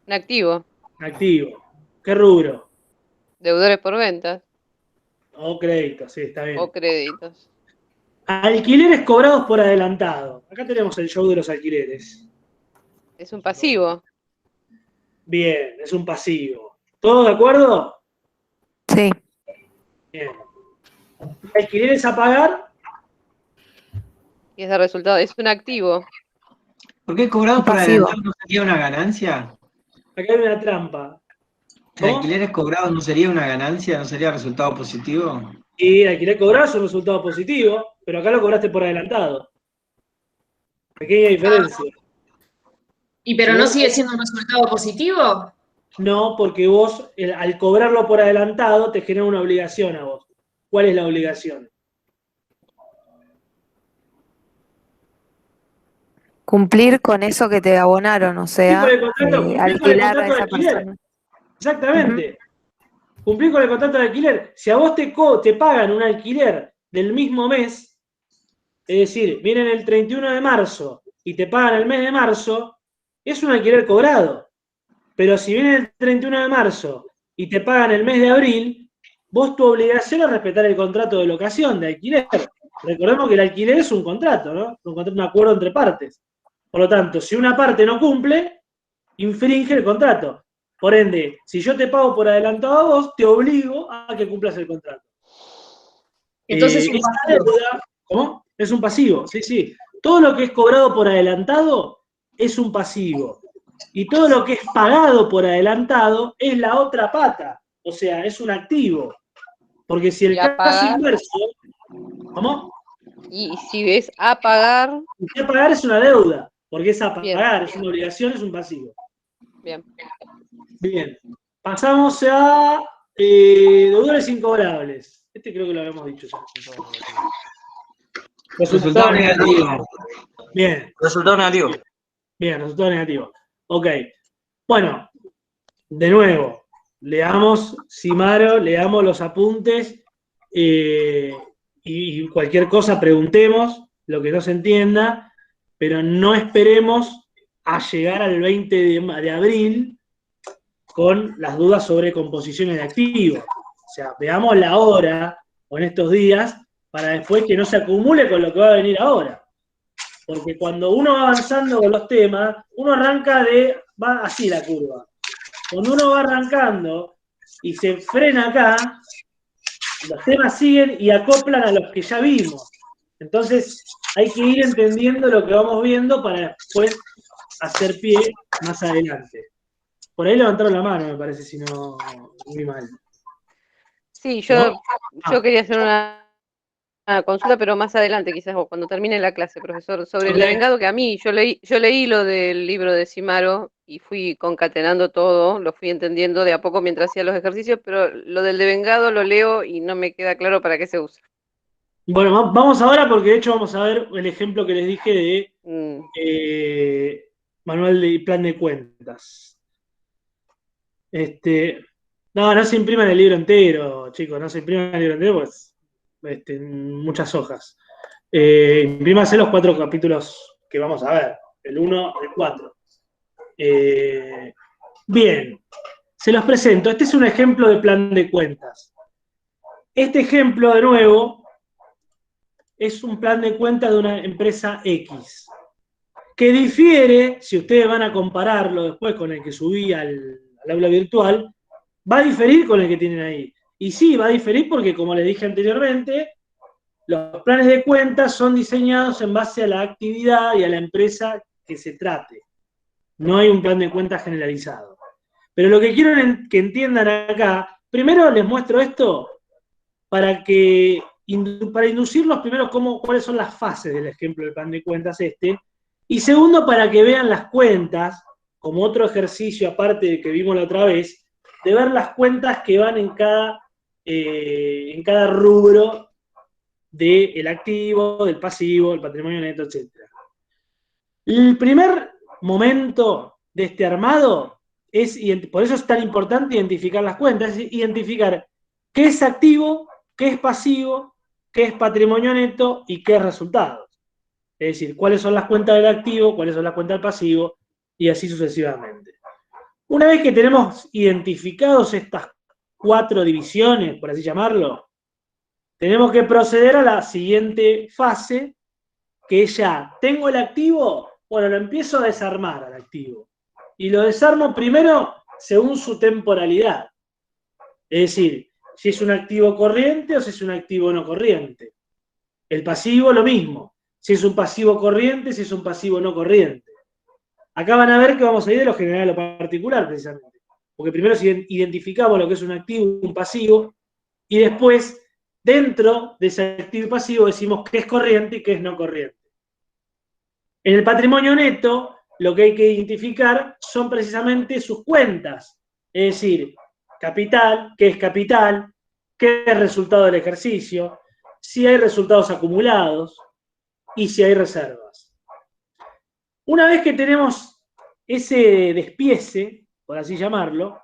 Un activo. activo. ¿Qué rubro? Deudores por ventas O crédito, sí, está bien. o créditos. Alquileres cobrados por adelantado. Acá tenemos el show de los alquileres. Es un pasivo. Bien, es un pasivo. ¿Todos de acuerdo? Sí. Bien. Alquileres a pagar. Y es de resultado. Es un activo. ¿Por qué cobrado por Pasivo. adelantado no sería una ganancia? Acá hay una trampa. ¿Cómo? ¿Alquileres cobrados no sería una ganancia? ¿No sería resultado positivo? Y alquiler cobrado es un resultado positivo, pero acá lo cobraste por adelantado. Pequeña diferencia. ¿Y pero Sí. no sigue siendo un resultado positivo? No, porque vos, al cobrarlo por adelantado, te genera una obligación a vos. ¿Cuál es la obligación? Cumplir con eso que te abonaron, o sea, Cumplir con el contrato de alquilar a esa alquiler. persona. Exactamente. Cumplir con el contrato de alquiler. Si a vos te pagan un alquiler del mismo mes, es decir, vienen el 31 de marzo y te pagan el mes de marzo, es un alquiler cobrado. Pero si viene el 31 de marzo y te pagan el mes de abril, vos tu obligación es respetar el contrato de locación, de alquiler. recordemos que el alquiler es un contrato, ¿no? Un acuerdo entre partes. Por lo tanto, si una parte no cumple, infringe el contrato. Por ende, si yo te pago por adelantado a vos, te obligo a que cumplas el contrato. Entonces, un Esa pasivo. deuda, ¿cómo? Es un pasivo, sí, sí. Todo lo que es cobrado por adelantado es un pasivo. Y todo lo que es pagado por adelantado es la otra pata. O sea, es un activo. Porque si el Y a caso pagar, inverso, ¿cómo? y si ves a pagar, Si a pagar es una deuda, porque es a bien, pagar, es una obligación, es un pasivo. bien. Bien. Pasamos a deudores incobrables. Este creo que lo habíamos dicho ya. Resultado negativo. Bien. Resultado negativo. Bien, resultado negativo. Ok. Bueno, de nuevo, leamos Simaro, leamos los apuntes y cualquier cosa preguntemos, lo que no se entienda, pero no esperemos a llegar al 20 de abril con las dudas sobre composiciones de activos. O sea, veamos la hora o en estos días para después que no se acumule con lo que va a venir ahora. Porque cuando uno va avanzando con los temas, uno arranca va así la curva. Cuando uno va arrancando y se frena acá, los temas siguen y acoplan a los que ya vimos. Entonces hay que ir entendiendo lo que vamos viendo para después hacer pie más adelante. Por ahí levantaron la mano, me parece, si no muy mal. Sí, ¿No? yo quería hacer una consulta, pero más adelante, quizás cuando termine la clase, profesor, sobre el Ok. devengado, que a mí, yo leí lo del libro de Simaro y fui concatenando todo, lo fui entendiendo de a poco mientras hacía los ejercicios, pero lo del devengado lo leo y no me queda claro para qué se usa. Bueno, vamos ahora porque de hecho vamos a ver el ejemplo que les dije de manual de plan de cuentas. No se impriman el libro entero, chicos, no se impriman el libro entero, pues muchas hojas. Imprímase los 4 capítulos que vamos a ver, el 1, el 4. Bien, se los presento. Este es un ejemplo de plan de cuentas. Este ejemplo, de nuevo, es un plan de cuentas de una empresa X, que difiere, si ustedes van a compararlo después con el que subí al aula virtual, va a diferir con el que tienen ahí. Y sí, va a diferir porque, como les dije anteriormente, los planes de cuentas son diseñados en base a la actividad y a la empresa que se trate. No hay un plan de cuentas generalizado. Pero lo que quiero que entiendan acá, primero les muestro esto para inducirlos primero cuáles son las fases del ejemplo del plan de cuentas y segundo para que vean las cuentas, como otro ejercicio aparte del que vimos la otra vez, de ver las cuentas que van en cada rubro del activo, del pasivo, del patrimonio neto, etc. El primer momento de este armado por eso es tan importante identificar las cuentas, es identificar qué es activo, qué es pasivo, qué es patrimonio neto y qué es resultados. Es decir, cuáles son las cuentas del activo, cuáles son las cuentas del pasivo y así sucesivamente. Una vez que tenemos identificados estas 4 divisiones, por así llamarlo, tenemos que proceder a la siguiente fase, que es ya, ¿tengo el activo? Bueno, lo empiezo a desarmar al activo. Y lo desarmo primero según su temporalidad. Es decir, si es un activo corriente o si es un activo no corriente. El pasivo, lo mismo. Si es un pasivo corriente, si es un pasivo no corriente. Acá van a ver que vamos a ir de lo general a lo particular, precisamente. Porque primero identificamos lo que es un activo y un pasivo, y después, dentro de ese activo y pasivo, decimos qué es corriente y qué es no corriente. En el patrimonio neto, lo que hay que identificar son precisamente sus cuentas. Es decir, capital, qué es resultado del ejercicio, si hay resultados acumulados y si hay reservas. Una vez que tenemos ese despiece, por así llamarlo,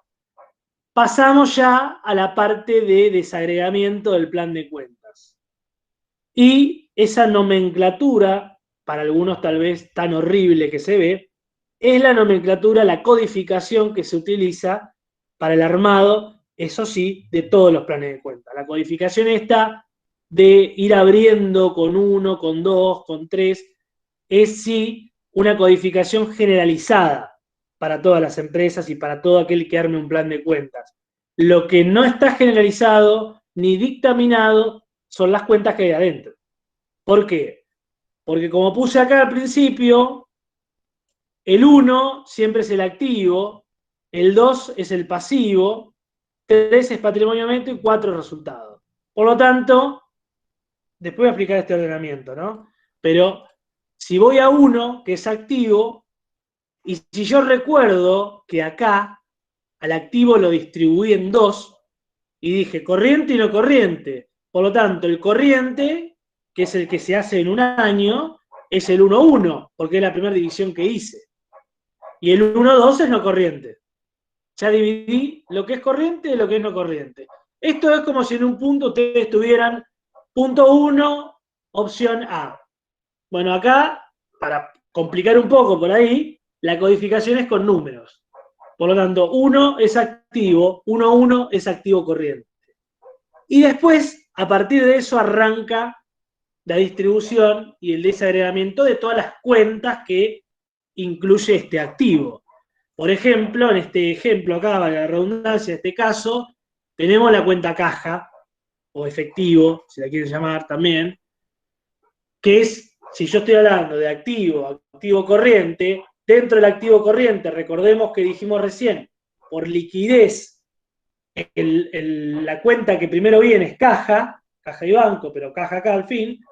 pasamos ya a la parte de desagregamiento del plan de cuentas. Y esa nomenclatura, para algunos tal vez tan horrible que se ve, es la nomenclatura, la codificación que se utiliza para el armado, eso sí, de todos los planes de cuenta. La codificación esta de ir abriendo con 1, con 2, con 3, es sí una codificación generalizada para todas las empresas y para todo aquel que arme un plan de cuentas. Lo que no está generalizado ni dictaminado son las cuentas que hay adentro. ¿Por qué? Porque como puse acá al principio, el 1 siempre es el activo, el 2 es el pasivo, 3 es patrimonio neto y 4 es resultado. Por lo tanto, después voy a explicar este ordenamiento, ¿no? Pero si voy a 1, que es activo, y si yo recuerdo que acá al activo lo distribuí en 2, y dije corriente y no corriente. Por lo tanto, el corriente, que es el que se hace en un año, es el 1-1, porque es la primera división que hice. Y el 1-2 es no corriente. Ya dividí lo que es corriente de lo que es no corriente. Esto es como si en un punto ustedes tuvieran punto 1, opción A. Bueno, acá, para complicar un poco por ahí, la codificación es con números. Por lo tanto, 1 es activo, 1-1 es activo corriente. Y después, a partir de eso, arranca la distribución y el desagregamiento de todas las cuentas que incluye este activo. Por ejemplo, en este ejemplo acá, valga la redundancia, en este caso, tenemos la cuenta caja, o efectivo, si la quieren llamar también, que es, si yo estoy hablando de activo, activo corriente, dentro del activo corriente, recordemos que dijimos recién, por liquidez, la cuenta que primero viene es caja y banco, pero caja acá al fin,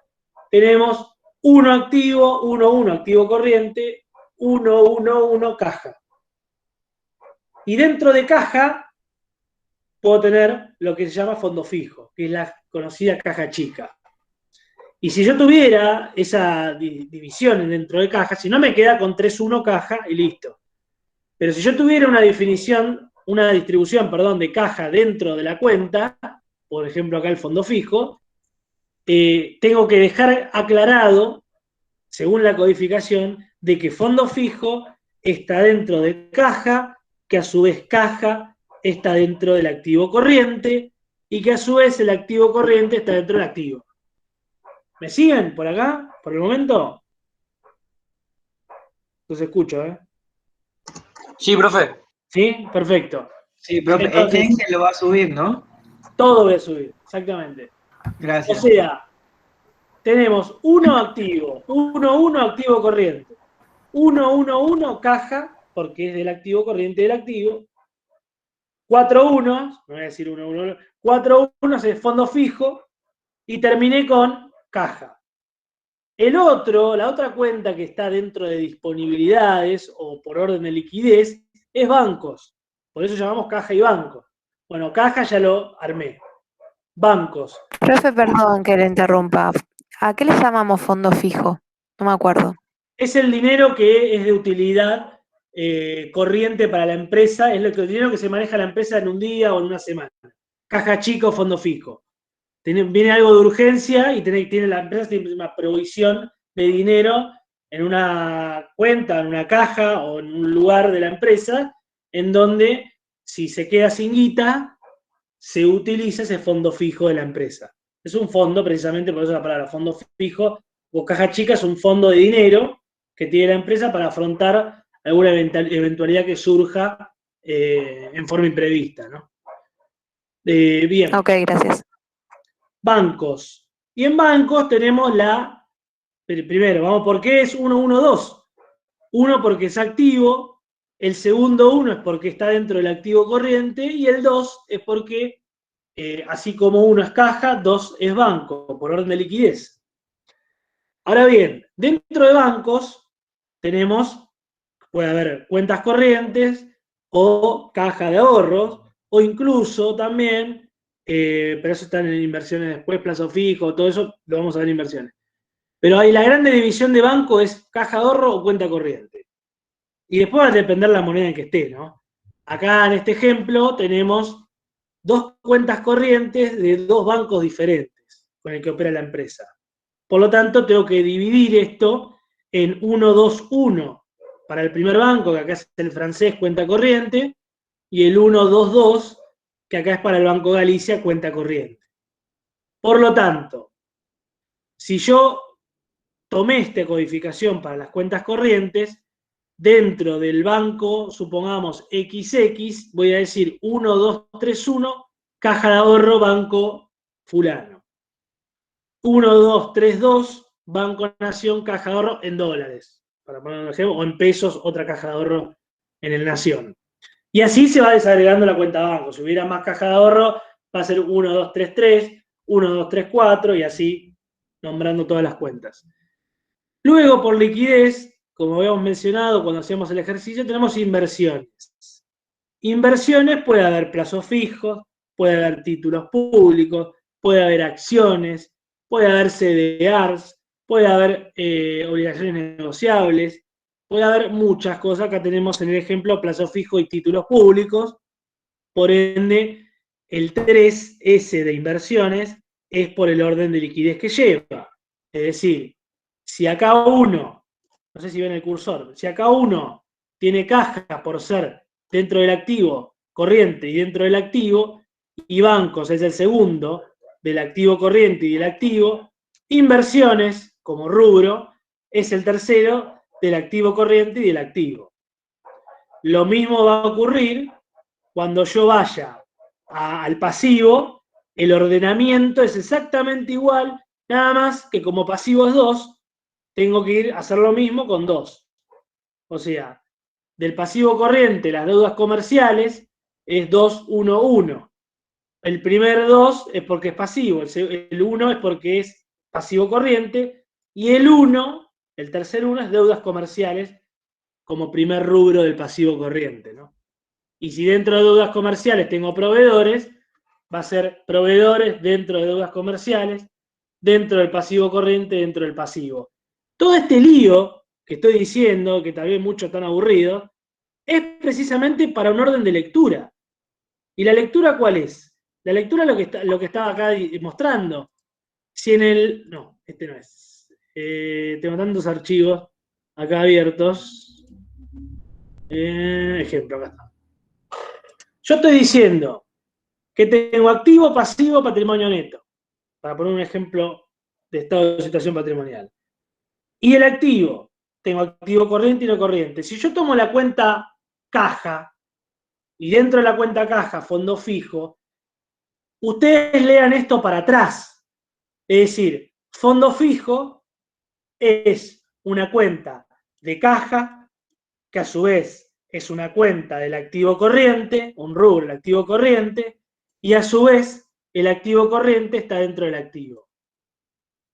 tenemos 1 activo, 1-1 activo corriente, 1-1-1 caja. Y dentro de caja puedo tener lo que se llama fondo fijo, que es la conocida caja chica. Y si yo tuviera esa división dentro de caja, si no me queda con 3-1 caja y listo. Pero si yo tuviera una distribución, de caja dentro de la cuenta, por ejemplo acá el fondo fijo, tengo que dejar aclarado, según la codificación, de que fondo fijo está dentro de caja, que a su vez caja está dentro del activo corriente y que a su vez el activo corriente está dentro del activo. ¿Me siguen por acá? ¿Por el momento? Los escucho, ¿eh? Sí, profe. ¿Sí? Perfecto. Sí, profe, Entonces, este Excel lo va a subir, ¿no? todo voy a subir, exactamente. Gracias. O sea, tenemos 1 activo, 1-1 activo corriente, 1-1-1 caja, porque es del activo corriente del activo, 4-1, no voy a decir 1-1, 4-1 es fondo fijo, y terminé con caja. La otra cuenta que está dentro de disponibilidades o por orden de liquidez es bancos. Por eso llamamos caja y banco. Bueno, caja ya lo armé. Bancos. Profe, perdón que le interrumpa. ¿A qué le llamamos fondo fijo? No me acuerdo. Es el dinero que es de utilidad corriente para la empresa, es el dinero que se maneja la empresa en un día o en una semana. Caja chica o fondo fijo. Viene algo de urgencia y la empresa tiene una provisión de dinero en una cuenta, en una caja o en un lugar de la empresa, en donde si se queda sin guita, se utiliza ese fondo fijo de la empresa. Es un fondo, precisamente por eso la palabra fondo fijo, o caja chica es un fondo de dinero que tiene la empresa para afrontar alguna eventualidad que surja en forma imprevista, ¿no? Bien. Ok, gracias. Bancos. Y en bancos tenemos primero, vamos, ¿por qué es 1-1-2? 1 porque es activo, el segundo 1 es porque está dentro del activo corriente y el 2 es porque, así como 1 es caja, 2 es banco, por orden de liquidez. Ahora bien, dentro de bancos puede haber cuentas corrientes o caja de ahorros, o incluso también, pero eso están en inversiones después, plazo fijo, todo eso lo vamos a ver en inversiones. Pero la grande división de banco es caja de ahorro o cuenta corriente. Y después va a depender la moneda en que esté, ¿no? Acá en este ejemplo tenemos 2 cuentas corrientes de 2 bancos diferentes con el que opera la empresa. Por lo tanto, tengo que dividir esto en 1-2-1 para el primer banco, que acá es el francés, cuenta corriente, y el 1-2-2, que acá es para el Banco Galicia, cuenta corriente. Por lo tanto, si yo tomé esta codificación para las cuentas corrientes, dentro del banco, supongamos XX, voy a decir 1231, caja de ahorro, banco fulano. 1232, Banco Nación, caja de ahorro en dólares, para poner un ejemplo, o en pesos, otra caja de ahorro en el Nación. Y así se va desagregando la cuenta de banco. Si hubiera más caja de ahorro, va a ser 1233, 1234 y así nombrando todas las cuentas. Luego, por liquidez, como habíamos mencionado cuando hacíamos el ejercicio, tenemos inversiones. Inversiones puede haber plazos fijos, puede haber títulos públicos, puede haber acciones, puede haber CDRs, puede haber obligaciones negociables, puede haber muchas cosas. Acá tenemos en el ejemplo plazo fijo y títulos públicos. Por ende, el 3S de inversiones es por el orden de liquidez que lleva. Es decir, si acá uno, no sé si ven el cursor, si acá uno tiene caja por ser dentro del activo corriente y dentro del activo, y bancos es el segundo del activo corriente y del activo, inversiones como rubro es el tercero del activo corriente y del activo. Lo mismo va a ocurrir cuando yo vaya al pasivo, el ordenamiento es exactamente igual, nada más que como pasivo es 2, tengo que ir a hacer lo mismo con 2. O sea, del pasivo corriente, las deudas comerciales, es 2, 1, 1. El primer 2 es porque es pasivo, el 1 es porque es pasivo corriente, y el 1, el tercer 1 es deudas comerciales como primer rubro del pasivo corriente, ¿no? Y si dentro de deudas comerciales tengo proveedores, va a ser proveedores dentro de deudas comerciales, dentro del pasivo corriente, dentro del pasivo. Todo este lío que estoy diciendo, que también muchos están aburridos, es precisamente para un orden de lectura. ¿Y la lectura cuál es? La lectura es lo que estaba acá mostrando. Si en el... No, este no es. Tengo tantos archivos acá abiertos. Ejemplo, acá está. Yo estoy diciendo que tengo activo, pasivo, patrimonio neto. Para poner un ejemplo de estado de situación patrimonial. Y el activo, tengo activo corriente y no corriente. Si yo tomo la cuenta caja, y dentro de la cuenta caja, fondo fijo, ustedes lean esto para atrás. Es decir, fondo fijo es una cuenta de caja, que a su vez es una cuenta del activo corriente, un rubro del activo corriente, y a su vez el activo corriente está dentro del activo.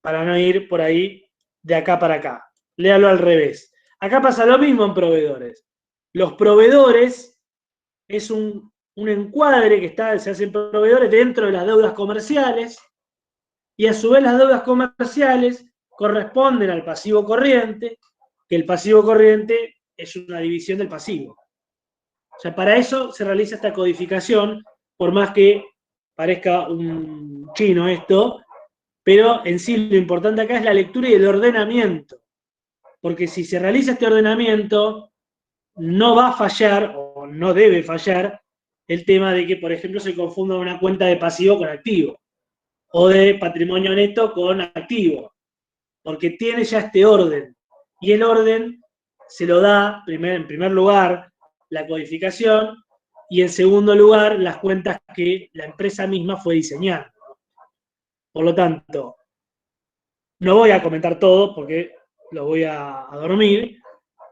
Para no ir por ahí de acá para acá. Léalo al revés. Acá pasa lo mismo en proveedores. Los proveedores es un encuadre que se hacen proveedores dentro de las deudas comerciales, y a su vez las deudas comerciales corresponden al pasivo corriente, que el pasivo corriente es una división del pasivo. O sea, para eso se realiza esta codificación, por más que parezca un chino esto, pero en sí lo importante acá es la lectura y el ordenamiento. Porque si se realiza este ordenamiento, no va a fallar, o no debe fallar, el tema de que, por ejemplo, se confunda una cuenta de pasivo con activo, o de patrimonio neto con activo, porque tiene ya este orden. Y el orden se lo da, en primer lugar, la codificación, y en segundo lugar, las cuentas que la empresa misma fue diseñando. Por lo tanto, no voy a comentar todo porque lo voy a dormir,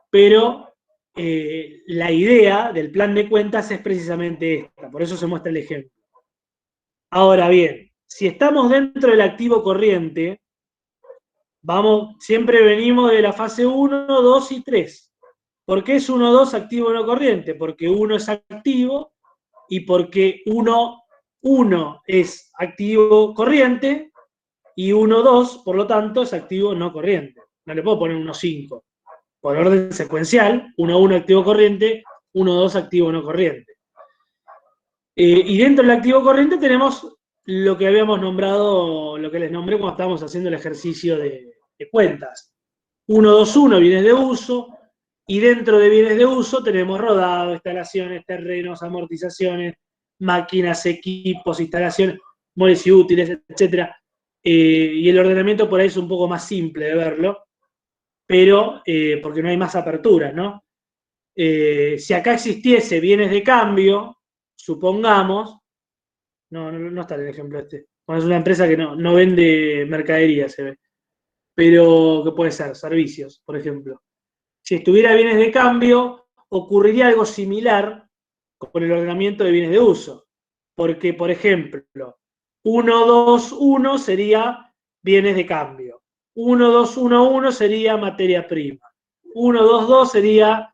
pero la idea del plan de cuentas es precisamente esta, por eso se muestra el ejemplo. Ahora bien, si estamos dentro del activo corriente, siempre venimos de la fase 1, 2 y 3. ¿Por qué es 1, 2 activo no corriente? Porque 1 es activo y porque 1 es activo corriente y 1, 2, por lo tanto, es activo no corriente. No le puedo poner 1, 5. Por orden secuencial, 1, 1 activo corriente, 1, 2 activo no corriente. Y dentro del activo corriente tenemos lo que habíamos nombrado, lo que les nombré cuando estábamos haciendo el ejercicio de cuentas. 1, 2, 1, bienes de uso, y dentro de bienes de uso tenemos rodado, instalaciones, terrenos, amortizaciones, máquinas, equipos, instalaciones, muebles y útiles, etc. y el ordenamiento por ahí es un poco más simple de verlo, pero porque no hay más aperturas, ¿no? Si acá existiese bienes de cambio, supongamos, no está el ejemplo este. Bueno, es una empresa que no vende mercadería, se ve. Pero, ¿qué puede ser? Servicios, por ejemplo. Si estuviera bienes de cambio, ocurriría algo similar con el ordenamiento de bienes de uso. Porque, por ejemplo, 1-2-1 sería bienes de cambio. 1-2-1-1 sería materia prima. 1-2-2 sería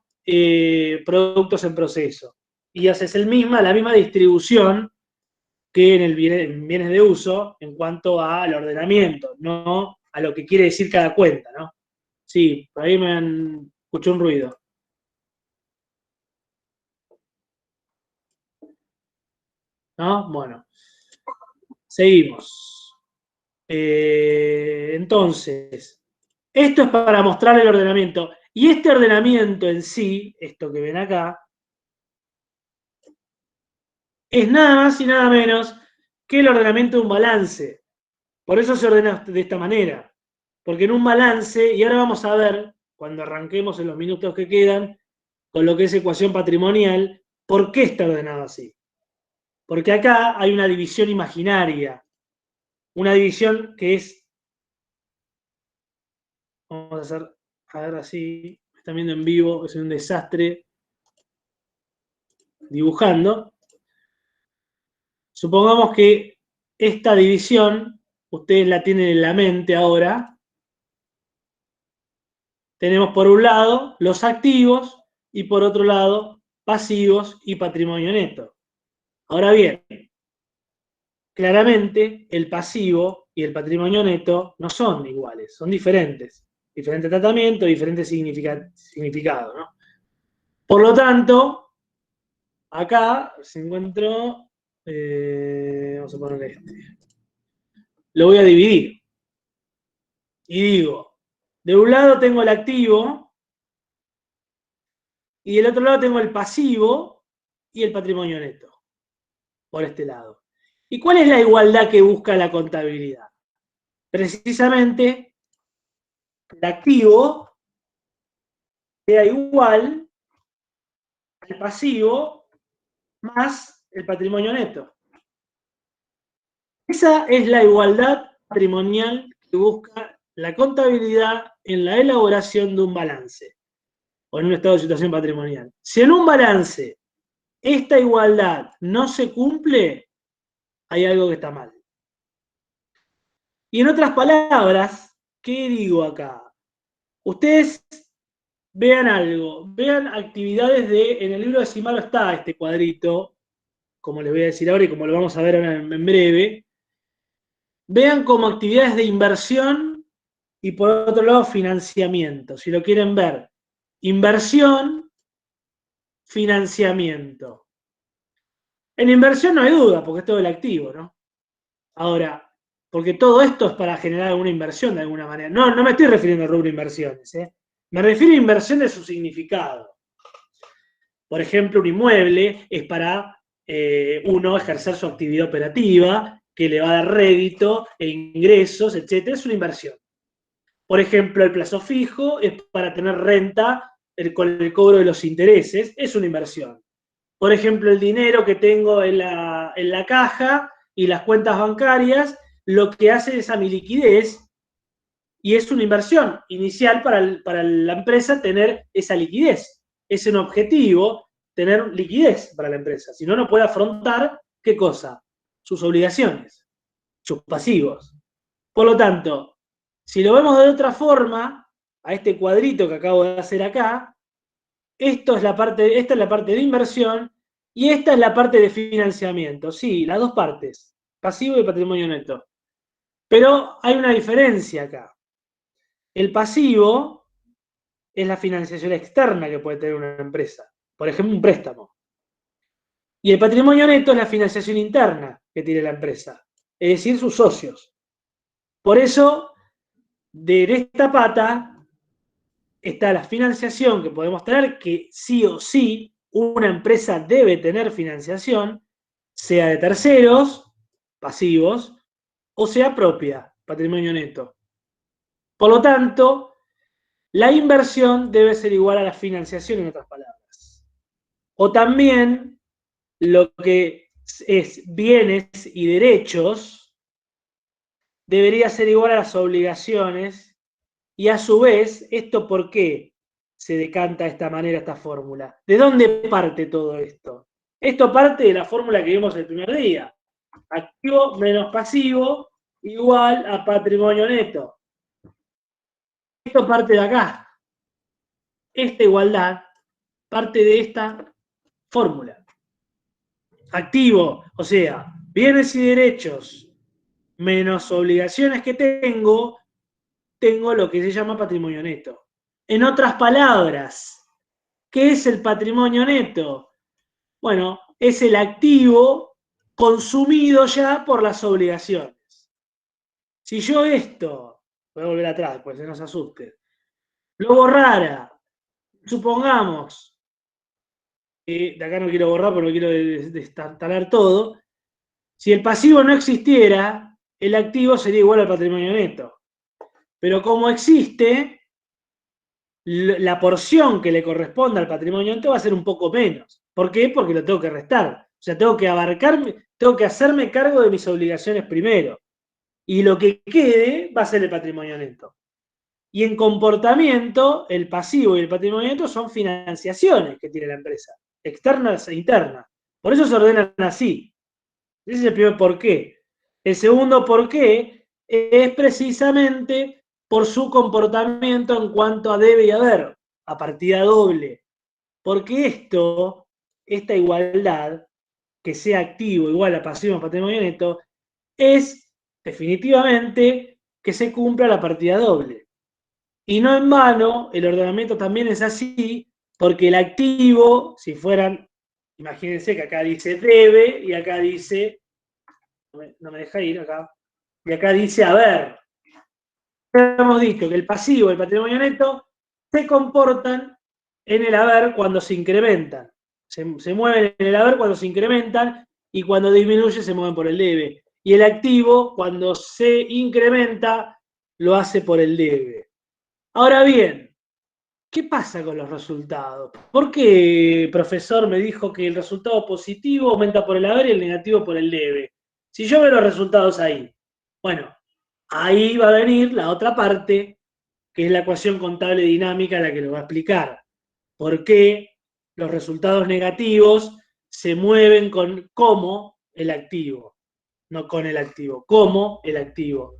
productos en proceso. Y haces la misma distribución que en bienes de uso en cuanto al ordenamiento, no a lo que quiere decir cada cuenta, ¿no? Sí, por ahí escuché un ruido. ¿No? Bueno, seguimos. Entonces, esto es para mostrar el ordenamiento. Y este ordenamiento en sí, esto que ven acá, es nada más y nada menos que el ordenamiento de un balance. Por eso se ordena de esta manera. Porque en un balance, y ahora vamos a ver, cuando arranquemos en los minutos que quedan, con lo que es ecuación patrimonial, ¿por qué está ordenado así? Porque acá hay una división imaginaria. Una división que es, vamos a hacer, a ver así, me están viendo en vivo, es un desastre dibujando. Supongamos que esta división, ustedes la tienen en la mente ahora. Tenemos por un lado los activos y por otro lado pasivos y patrimonio neto. Ahora bien, claramente el pasivo y el patrimonio neto no son iguales, son diferentes. Diferente tratamiento, diferente significado, ¿no? Por lo tanto, acá se encuentro, vamos a poner este. Lo voy a dividir. Y digo, de un lado tengo el activo y del otro lado tengo el pasivo y el patrimonio neto. Por este lado. ¿Y cuál es la igualdad que busca la contabilidad? Precisamente, el activo sea igual al pasivo más el patrimonio neto. Esa es la igualdad patrimonial que busca la contabilidad en la elaboración de un balance o en un estado de situación patrimonial. Si en un balance esta igualdad no se cumple, hay algo que está mal. Y en otras palabras, ¿qué digo acá? Ustedes vean algo, vean actividades en el libro de Cimaro está este cuadrito, como les voy a decir ahora y como lo vamos a ver ahora en breve. Vean como actividades de inversión y por otro lado financiamiento, si lo quieren ver. Inversión, financiamiento. En inversión no hay duda, porque es todo el activo, ¿no? Ahora, porque todo esto es para generar alguna inversión de alguna manera. No me estoy refiriendo al rubro inversiones, ¿eh? Me refiero a inversión de su significado. Por ejemplo, un inmueble es para uno ejercer su actividad operativa, que le va a dar rédito e ingresos, etc. Es una inversión. Por ejemplo, el plazo fijo es para tener renta con el cobro de los intereses, es una inversión. Por ejemplo, el dinero que tengo en la caja y las cuentas bancarias, lo que hace es a mi liquidez y es una inversión inicial para la empresa tener esa liquidez. Es un objetivo tener liquidez para la empresa. Si no, no puede afrontar, ¿qué cosa? Sus obligaciones, sus pasivos. Por lo tanto, si lo vemos de otra forma, a este cuadrito que acabo de hacer acá, esta es la parte de inversión y esta es la parte de financiamiento. Sí, las dos partes, pasivo y patrimonio neto. Pero hay una diferencia acá. El pasivo es la financiación externa que puede tener una empresa. Por ejemplo, un préstamo. Y el patrimonio neto es la financiación interna que tiene la empresa. Es decir, sus socios. Por eso, de esta pata está la financiación que podemos tener, que sí o sí una empresa debe tener financiación, sea de terceros, pasivos, o sea propia, patrimonio neto. Por lo tanto, la inversión debe ser igual a la financiación, en otras palabras. O también lo que es bienes y derechos debería ser igual a las obligaciones, y a su vez, ¿esto por qué se decanta de esta manera esta fórmula? ¿De dónde parte todo esto? Esto parte de la fórmula que vimos el primer día. Activo menos pasivo igual a patrimonio neto. Esto parte de acá. Esta igualdad parte de esta fórmula. Activo, o sea, bienes y derechos menos obligaciones que tengo lo que se llama patrimonio neto. En otras palabras, ¿qué es el patrimonio neto? Bueno, es el activo consumido ya por las obligaciones. Si yo esto, voy a volver atrás, pues no se asuste, lo borrara, supongamos, de acá no quiero borrar porque no quiero destantalar todo, si el pasivo no existiera, el activo sería igual al patrimonio neto. Pero como existe, la porción que le corresponde al patrimonio neto va a ser un poco menos. ¿Por qué? Porque lo tengo que restar. O sea, tengo que hacerme cargo de mis obligaciones primero. Y lo que quede va a ser el patrimonio neto. Y en comportamiento, el pasivo y el patrimonio neto son financiaciones que tiene la empresa, externas e internas. Por eso se ordenan así. Ese es el primer porqué. El segundo porqué es precisamente por su comportamiento en cuanto a debe y haber, a partida doble. Porque esta igualdad, que sea activo igual a pasivo en patrimonio neto, es definitivamente que se cumpla la partida doble. Y no en vano, el ordenamiento también es así, porque el activo, si fueran, imagínense que acá dice debe y acá dice, no me deja ir acá, y acá dice haber. Hemos dicho que el pasivo y el patrimonio neto se comportan en el haber cuando se incrementan. Se mueven en el haber cuando se incrementan y cuando disminuye se mueven por el debe. Y el activo, cuando se incrementa, lo hace por el debe. Ahora bien, ¿qué pasa con los resultados? ¿Por qué, profesor, me dijo que el resultado positivo aumenta por el haber y el negativo por el debe? Si yo veo los resultados ahí, bueno, ahí va a venir la otra parte, que es la ecuación contable dinámica, la que lo va a explicar. ¿Por qué los resultados negativos se mueven como el activo? No con el activo, como el activo.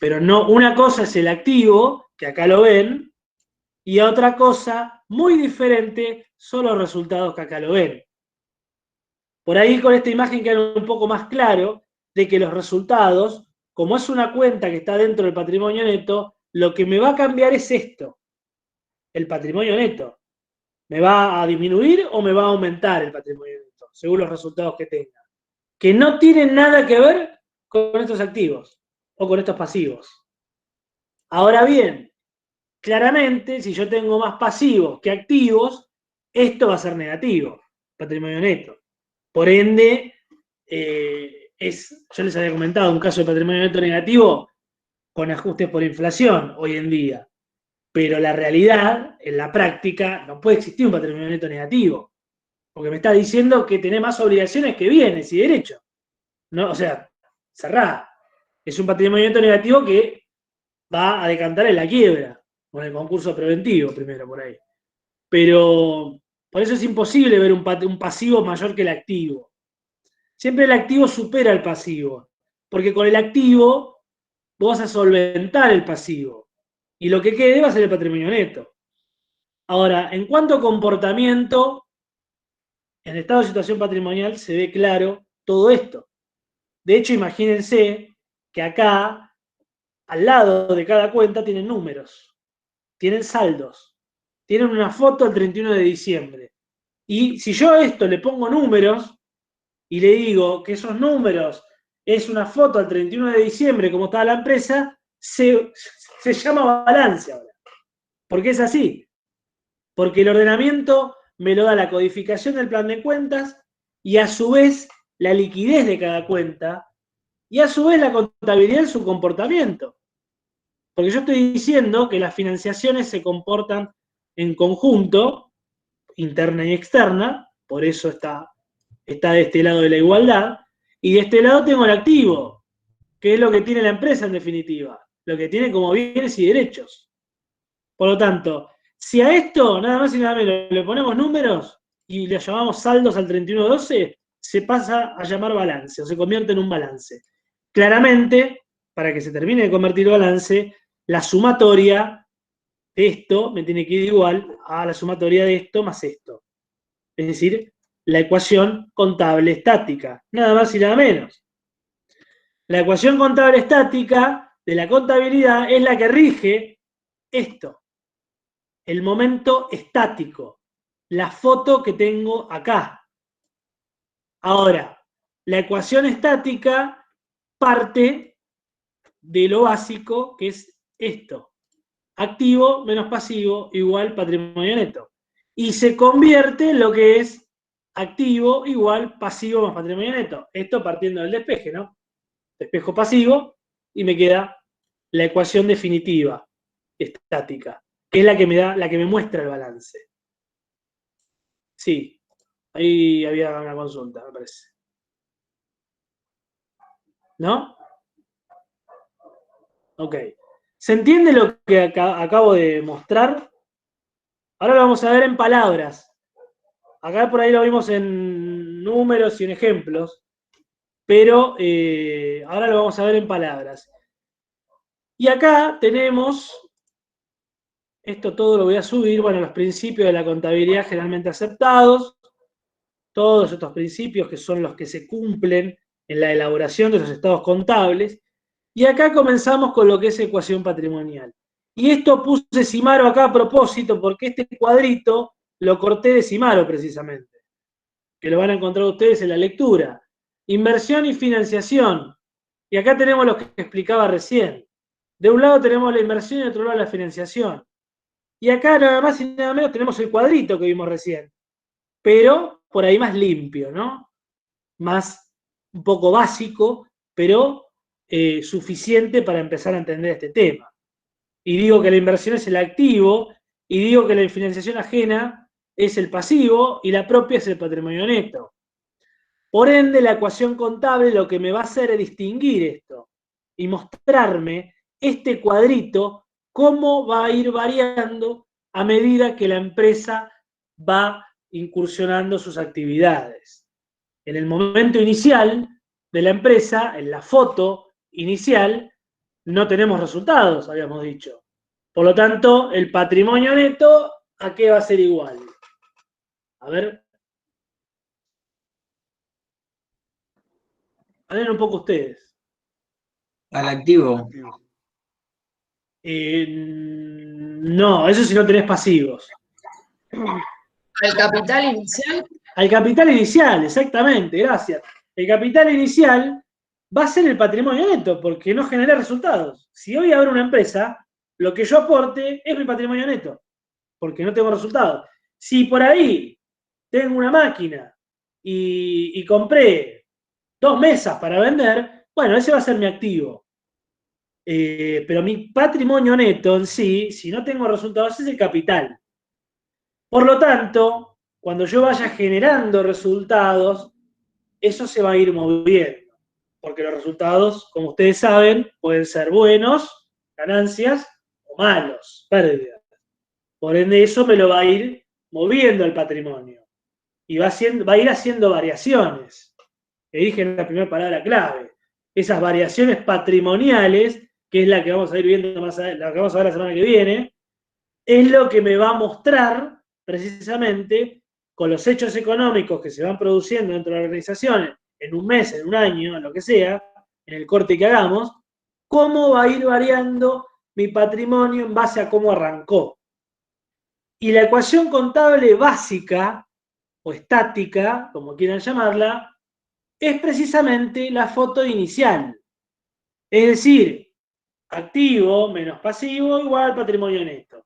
Pero no, una cosa es el activo, que acá lo ven, y otra cosa muy diferente son los resultados que acá lo ven. Por ahí con esta imagen queda un poco más claro de que los resultados, como es una cuenta que está dentro del patrimonio neto, lo que me va a cambiar es esto, el patrimonio neto. ¿Me va a disminuir o me va a aumentar el patrimonio neto? Según los resultados que tenga. Que no tienen nada que ver con estos activos o con estos pasivos. Ahora bien, claramente, si yo tengo más pasivos que activos, esto va a ser negativo, patrimonio neto. Por ende, yo les había comentado un caso de patrimonio neto negativo con ajustes por inflación hoy en día. Pero la realidad, en la práctica, no puede existir un patrimonio neto negativo. Porque me está diciendo que tenés más obligaciones que bienes y derechos. No, o sea, cerrá. Es un patrimonio neto negativo que va a decantar en la quiebra, con el concurso preventivo primero por ahí. Pero por eso es imposible ver un pasivo mayor que el activo. Siempre el activo supera al pasivo, porque con el activo vos vas a solventar el pasivo. Y lo que quede va a ser el patrimonio neto. Ahora, en cuanto a comportamiento, en el estado de situación patrimonial se ve claro todo esto. De hecho, imagínense que acá, al lado de cada cuenta, tienen números, tienen saldos, tienen una foto el 31 de diciembre. Y si yo a esto le pongo números y le digo que esos números es una foto al 31 de diciembre, como estaba la empresa, se llama balance ahora. Porque es así. Porque el ordenamiento me lo da la codificación del plan de cuentas y a su vez la liquidez de cada cuenta y a su vez la contabilidad en su comportamiento. Porque yo estoy diciendo que las financiaciones se comportan en conjunto, interna y externa, por eso está de este lado de la igualdad, y de este lado tengo el activo, que es lo que tiene la empresa en definitiva, lo que tiene como bienes y derechos. Por lo tanto, si a esto, nada más y nada menos, le ponemos números y le llamamos saldos al 31-12, se pasa a llamar balance, o se convierte en un balance. Claramente, para que se termine de convertir en balance, la sumatoria de esto me tiene que ir igual a la sumatoria de esto más esto. Es decir, la ecuación contable estática, nada más y nada menos. La ecuación contable estática de la contabilidad es la que rige esto, el momento estático, la foto que tengo acá. Ahora, la ecuación estática parte de lo básico, que es esto. Activo menos pasivo igual patrimonio neto. Y se convierte en lo que es activo igual pasivo más patrimonio neto. Esto partiendo del despeje, ¿no? Despejo pasivo y me queda la ecuación definitiva, estática, que es la que me muestra el balance. Sí, ahí había una consulta, me parece. ¿No? Ok. ¿Se entiende lo que acabo de mostrar? Ahora lo vamos a ver en palabras. Acá por ahí lo vimos en números y en ejemplos, pero ahora lo vamos a ver en palabras. Y acá tenemos, esto todo lo voy a subir, bueno, los principios de la contabilidad generalmente aceptados, todos estos principios que son los que se cumplen en la elaboración de los estados contables. Y acá comenzamos con lo que es ecuación patrimonial. Y esto puse Cimaro acá a propósito, porque este cuadrito lo corté de Cimaro precisamente, que lo van a encontrar ustedes en la lectura. Inversión y financiación. Y acá tenemos lo que explicaba recién. De un lado tenemos la inversión y de otro lado la financiación. Y acá nada más y nada menos tenemos el cuadrito que vimos recién, pero por ahí más limpio, ¿no? Más un poco básico, pero suficiente para empezar a entender este tema. Y digo que la inversión es el activo, y digo que la financiación ajena es el pasivo, y la propia es el patrimonio neto. Por ende, la ecuación contable lo que me va a hacer es distinguir esto, y mostrarme este cuadrito, cómo va a ir variando a medida que la empresa va incursionando sus actividades. En el momento inicial de la empresa, en la foto inicial, no tenemos resultados, habíamos dicho. Por lo tanto, el patrimonio neto, ¿a qué va a ser igual? A ver. Hablen un poco ustedes. Al activo. No, eso si no tenés pasivos. Al capital inicial. Al capital inicial, exactamente, gracias. El capital inicial va a ser el patrimonio neto, porque no genera resultados. Si hoy abro una empresa, lo que yo aporte es mi patrimonio neto, porque no tengo resultados. Si por ahí tengo una máquina y compré 2 mesas para vender, bueno, ese va a ser mi activo. Pero mi patrimonio neto en sí, si no tengo resultados, es el capital. Por lo tanto, cuando yo vaya generando resultados, eso se va a ir moviendo. Porque los resultados, como ustedes saben, pueden ser buenos, ganancias, o malos, pérdidas. Por ende, eso me lo va a ir moviendo el patrimonio. Y va a ir haciendo variaciones. Le dije en la primera palabra clave. Esas variaciones patrimoniales, que es la que vamos a ir viendo más adelante, la que vamos a ver la semana que viene, es lo que me va a mostrar precisamente con los hechos económicos que se van produciendo dentro de la organización en un mes, en un año, en lo que sea, en el corte que hagamos, cómo va a ir variando mi patrimonio en base a cómo arrancó. Y la ecuación contable básica, o estática, como quieran llamarla, es precisamente la foto inicial. Es decir, activo menos pasivo igual patrimonio neto.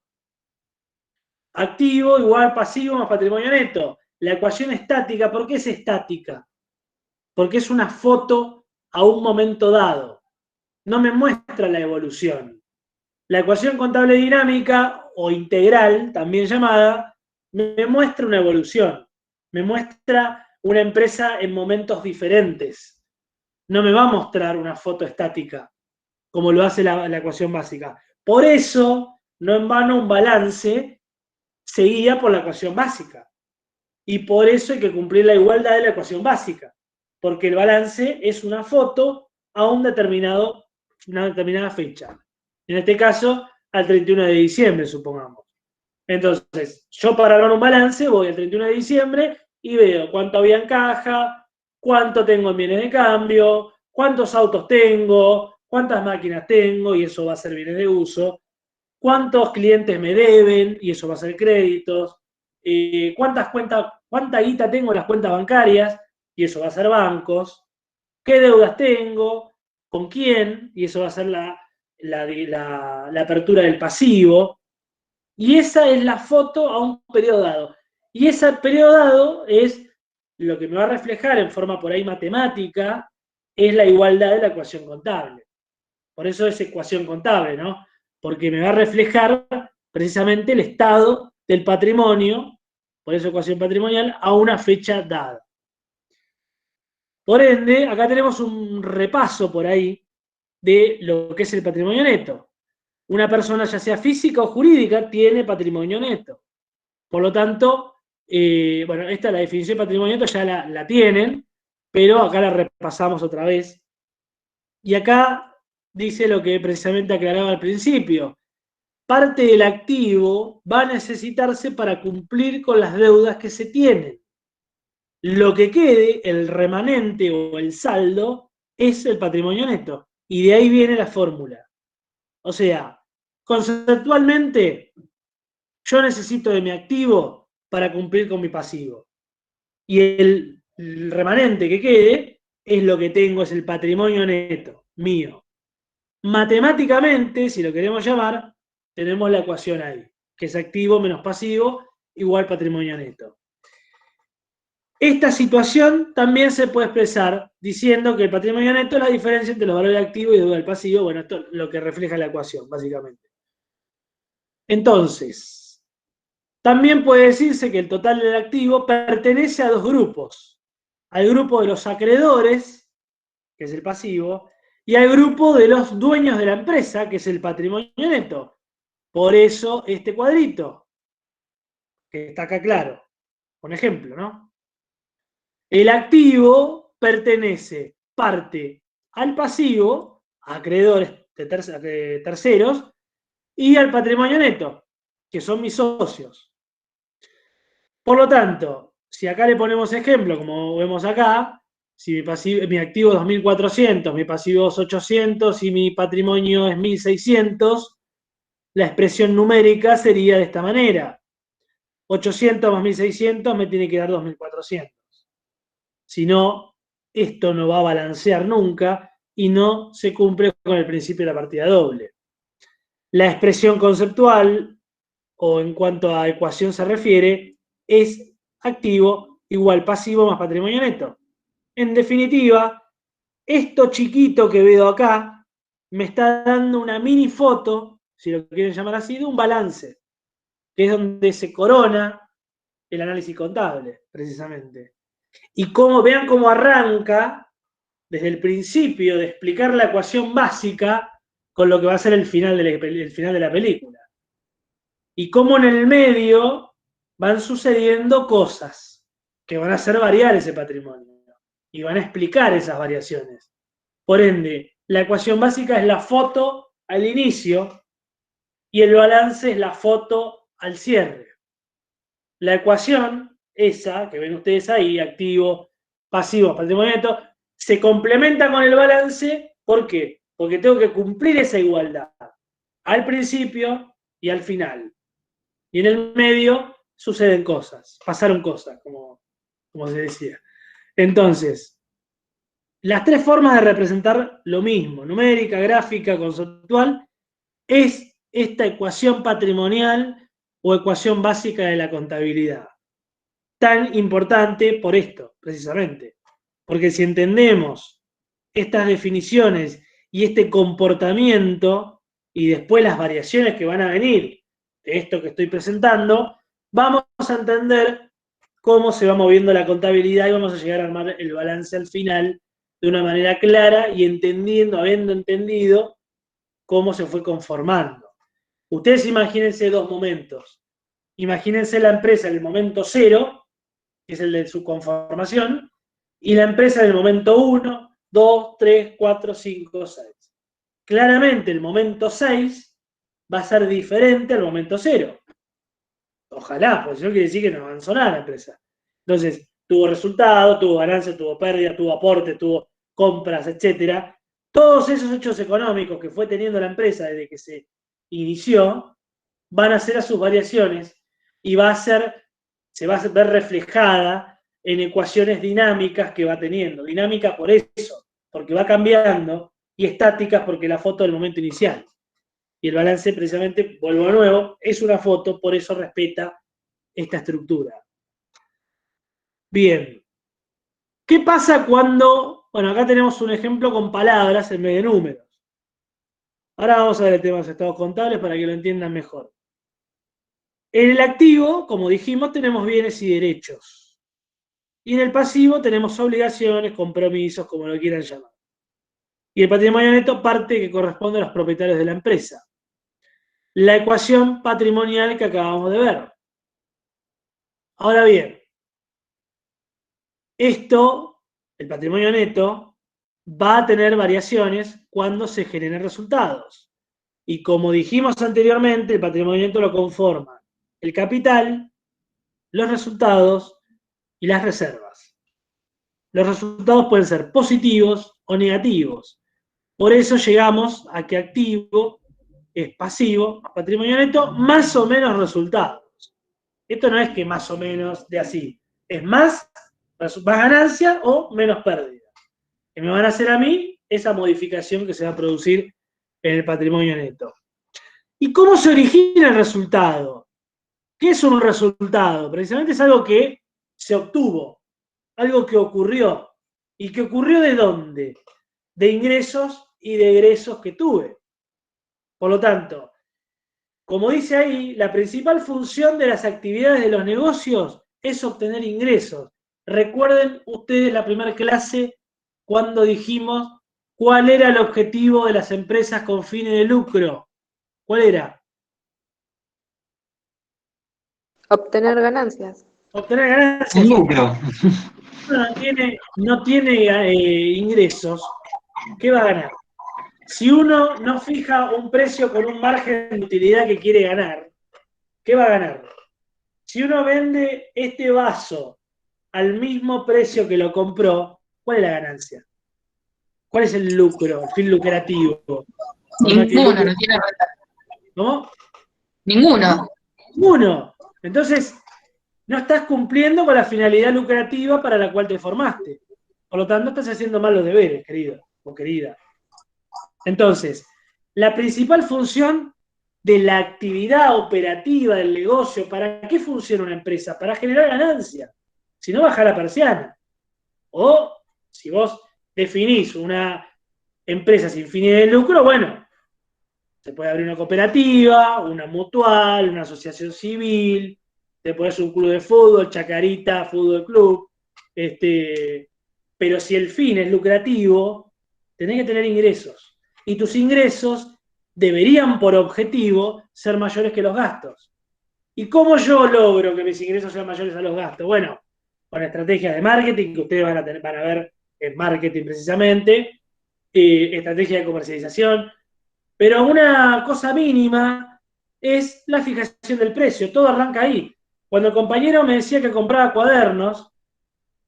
Activo igual pasivo más patrimonio neto. La ecuación estática, ¿por qué es estática? Porque es una foto a un momento dado. No me muestra la evolución. La ecuación contable dinámica o integral, también llamada, me muestra una evolución. Me muestra una empresa en momentos diferentes. No me va a mostrar una foto estática, como lo hace la ecuación básica. Por eso, no en vano, un balance se guía por la ecuación básica. Y por eso hay que cumplir la igualdad de la ecuación básica. Porque el balance es una foto a una determinada fecha. En este caso, al 31 de diciembre, supongamos. Entonces, yo para armar un balance voy al 31 de diciembre y veo cuánto había en caja, cuánto tengo en bienes de cambio, cuántos autos tengo, cuántas máquinas tengo, y eso va a ser bienes de uso, cuántos clientes me deben, y eso va a ser créditos, cuánta guita tengo en las cuentas bancarias, y eso va a ser bancos, qué deudas tengo, con quién, y eso va a ser la apertura del pasivo. Y esa es la foto a un periodo dado. Y ese periodo dado es lo que me va a reflejar en forma por ahí matemática, es la igualdad de la ecuación contable. Por eso es ecuación contable, ¿no? Porque me va a reflejar precisamente el estado del patrimonio, por eso ecuación patrimonial, a una fecha dada. Por ende, acá tenemos un repaso por ahí de lo que es el patrimonio neto. Una persona, ya sea física o jurídica, tiene patrimonio neto. Por lo tanto, bueno, esta la definición de patrimonio neto ya la tienen, pero acá la repasamos otra vez. Y acá dice lo que precisamente aclaraba al principio. Parte del activo va a necesitarse para cumplir con las deudas que se tienen. Lo que quede, el remanente o el saldo, es el patrimonio neto. Y de ahí viene la fórmula. O sea, conceptualmente, yo necesito de mi activo para cumplir con mi pasivo. Y el remanente que quede es lo que tengo, es el patrimonio neto, mío. Matemáticamente, si lo queremos llamar, tenemos la ecuación ahí, que es activo menos pasivo igual patrimonio neto. Esta situación también se puede expresar diciendo que el patrimonio neto es la diferencia entre los valores activos y deuda del pasivo. Bueno, esto es lo que refleja la ecuación, básicamente. Entonces, también puede decirse que el total del activo pertenece a dos grupos. Al grupo de los acreedores, que es el pasivo, y al grupo de los dueños de la empresa, que es el patrimonio neto. Por eso este cuadrito, que está acá claro. Un ejemplo, ¿no? El activo pertenece parte al pasivo, a acreedores de terceros, y al patrimonio neto, que son mis socios. Por lo tanto, si acá le ponemos ejemplo, como vemos acá, si mi activo es 2.400, mi pasivo es 800 y mi patrimonio es 1.600, la expresión numérica sería de esta manera. 800 más 1.600 me tiene que dar 2.400. Si no, esto no va a balancear nunca y no se cumple con el principio de la partida doble. La expresión conceptual, o en cuanto a ecuación se refiere, es activo igual pasivo más patrimonio neto. En definitiva, esto chiquito que veo acá me está dando una mini foto, si lo quieren llamar así, de un balance, que es donde se corona el análisis contable, precisamente. Y vean cómo arranca desde el principio de explicar la ecuación básica con lo que va a ser el final de la película. Y cómo en el medio van sucediendo cosas que van a hacer variar ese patrimonio y van a explicar esas variaciones. Por ende, la ecuación básica es la foto al inicio y el balance es la foto al cierre. La ecuación, esa que ven ustedes ahí, activo, pasivo, patrimonio neto, se complementa con el balance. ¿Por qué? Porque tengo que cumplir esa igualdad al principio y al final. Y en el medio suceden cosas, pasaron cosas, como se decía. Entonces, las tres formas de representar lo mismo, numérica, gráfica, conceptual, es esta ecuación patrimonial o ecuación básica de la contabilidad. Tan importante por esto, precisamente. Porque si entendemos estas definiciones y este comportamiento y después las variaciones que van a venir de esto que estoy presentando, vamos a entender cómo se va moviendo la contabilidad y vamos a llegar a armar el balance al final de una manera clara y habiendo entendido cómo se fue conformando. Ustedes imagínense dos momentos. Imagínense la empresa en el momento 0, que es el de su conformación, y la empresa en el momento 1, 2, 3, 4, 5, 6. Claramente el momento 6 va a ser diferente al momento 0. Ojalá, porque si no quiere decir que no avanzó nada la empresa. Entonces, tuvo resultado, tuvo ganancia, tuvo pérdida, tuvo aporte, tuvo compras, etc. Todos esos hechos económicos que fue teniendo la empresa desde que se inició, van a ser a sus variaciones y se va a ver reflejada en ecuaciones dinámicas que va teniendo. Dinámica por eso, porque va cambiando, y estáticas porque la foto del momento inicial. Y el balance, precisamente, vuelvo de nuevo, es una foto, por eso respeta esta estructura. Bien. ¿Qué pasa cuando, bueno, acá tenemos un ejemplo con palabras en vez de números? Ahora vamos a ver el tema de los estados contables para que lo entiendan mejor. En el activo, como dijimos, tenemos bienes y derechos. Y en el pasivo tenemos obligaciones, compromisos, como lo quieran llamar. Y el patrimonio neto, parte que corresponde a los propietarios de la empresa. La ecuación patrimonial que acabamos de ver. Ahora bien, esto, el patrimonio neto, va a tener variaciones cuando se generen resultados. Y como dijimos anteriormente, el patrimonio neto lo conforma el capital, los resultados y las reservas. Los resultados pueden ser positivos o negativos. Por eso llegamos a que activo es pasivo, patrimonio neto, más o menos resultados. Esto no es que más o menos de así. Es más ganancia o menos pérdida. Que me van a hacer a mí esa modificación que se va a producir en el patrimonio neto. ¿Y cómo se origina el resultado? ¿Qué es un resultado? Precisamente es algo que se obtuvo, algo que ocurrió. ¿Y que ocurrió de dónde? De ingresos y de egresos que tuve. Por lo tanto, como dice ahí, la principal función de las actividades de los negocios es obtener ingresos. Recuerden ustedes la primera clase cuando dijimos cuál era el objetivo de las empresas con fines de lucro. ¿Cuál era? Obtener ganancias. Obtener ganancias. Un lucro. No tiene ingresos, ¿qué va a ganar? Si uno no fija un precio con un margen de utilidad que quiere ganar, ¿qué va a ganar? Si uno vende este vaso al mismo precio que lo compró, ¿cuál es la ganancia? ¿Cuál es el lucro, el fin lucrativo? Ninguno, no tiene renta. ¿Cómo? Ninguno. Ninguno. Entonces, no estás cumpliendo con la finalidad lucrativa para la cual te formaste. Por lo tanto, estás haciendo mal los deberes, querido o querida. Entonces, la principal función de la actividad operativa del negocio, ¿para qué funciona una empresa? Para generar ganancia. Si no, baja la persiana. O, si vos definís una empresa sin fines de lucro, bueno, se puede abrir una cooperativa, una mutual, una asociación civil, te podés un club de fútbol, Chacarita, fútbol club, pero si el fin es lucrativo, tenés que tener ingresos. Y tus ingresos deberían, por objetivo, ser mayores que los gastos. ¿Y cómo yo logro que mis ingresos sean mayores a los gastos? Bueno, con estrategias de marketing, que ustedes van a ver en marketing precisamente, estrategia de comercialización, pero una cosa mínima es la fijación del precio. Todo arranca ahí. Cuando el compañero me decía que compraba cuadernos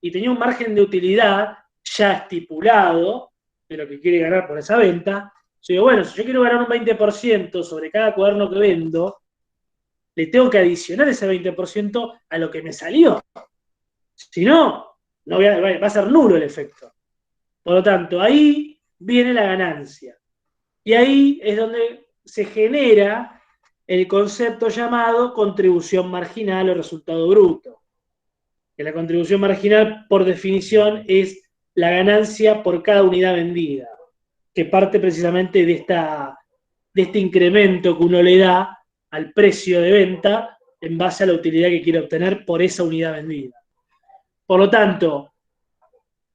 y tenía un margen de utilidad ya estipulado de lo que quiere ganar por esa venta, yo digo, bueno, si yo quiero ganar un 20% sobre cada cuaderno que vendo, le tengo que adicionar ese 20% a lo que me salió. Si no, va a ser nulo el efecto. Por lo tanto, ahí viene la ganancia. Y ahí es donde se genera el concepto llamado contribución marginal o resultado bruto. Que la contribución marginal, por definición, es la ganancia por cada unidad vendida, que parte precisamente de este incremento que uno le da al precio de venta en base a la utilidad que quiere obtener por esa unidad vendida. Por lo tanto,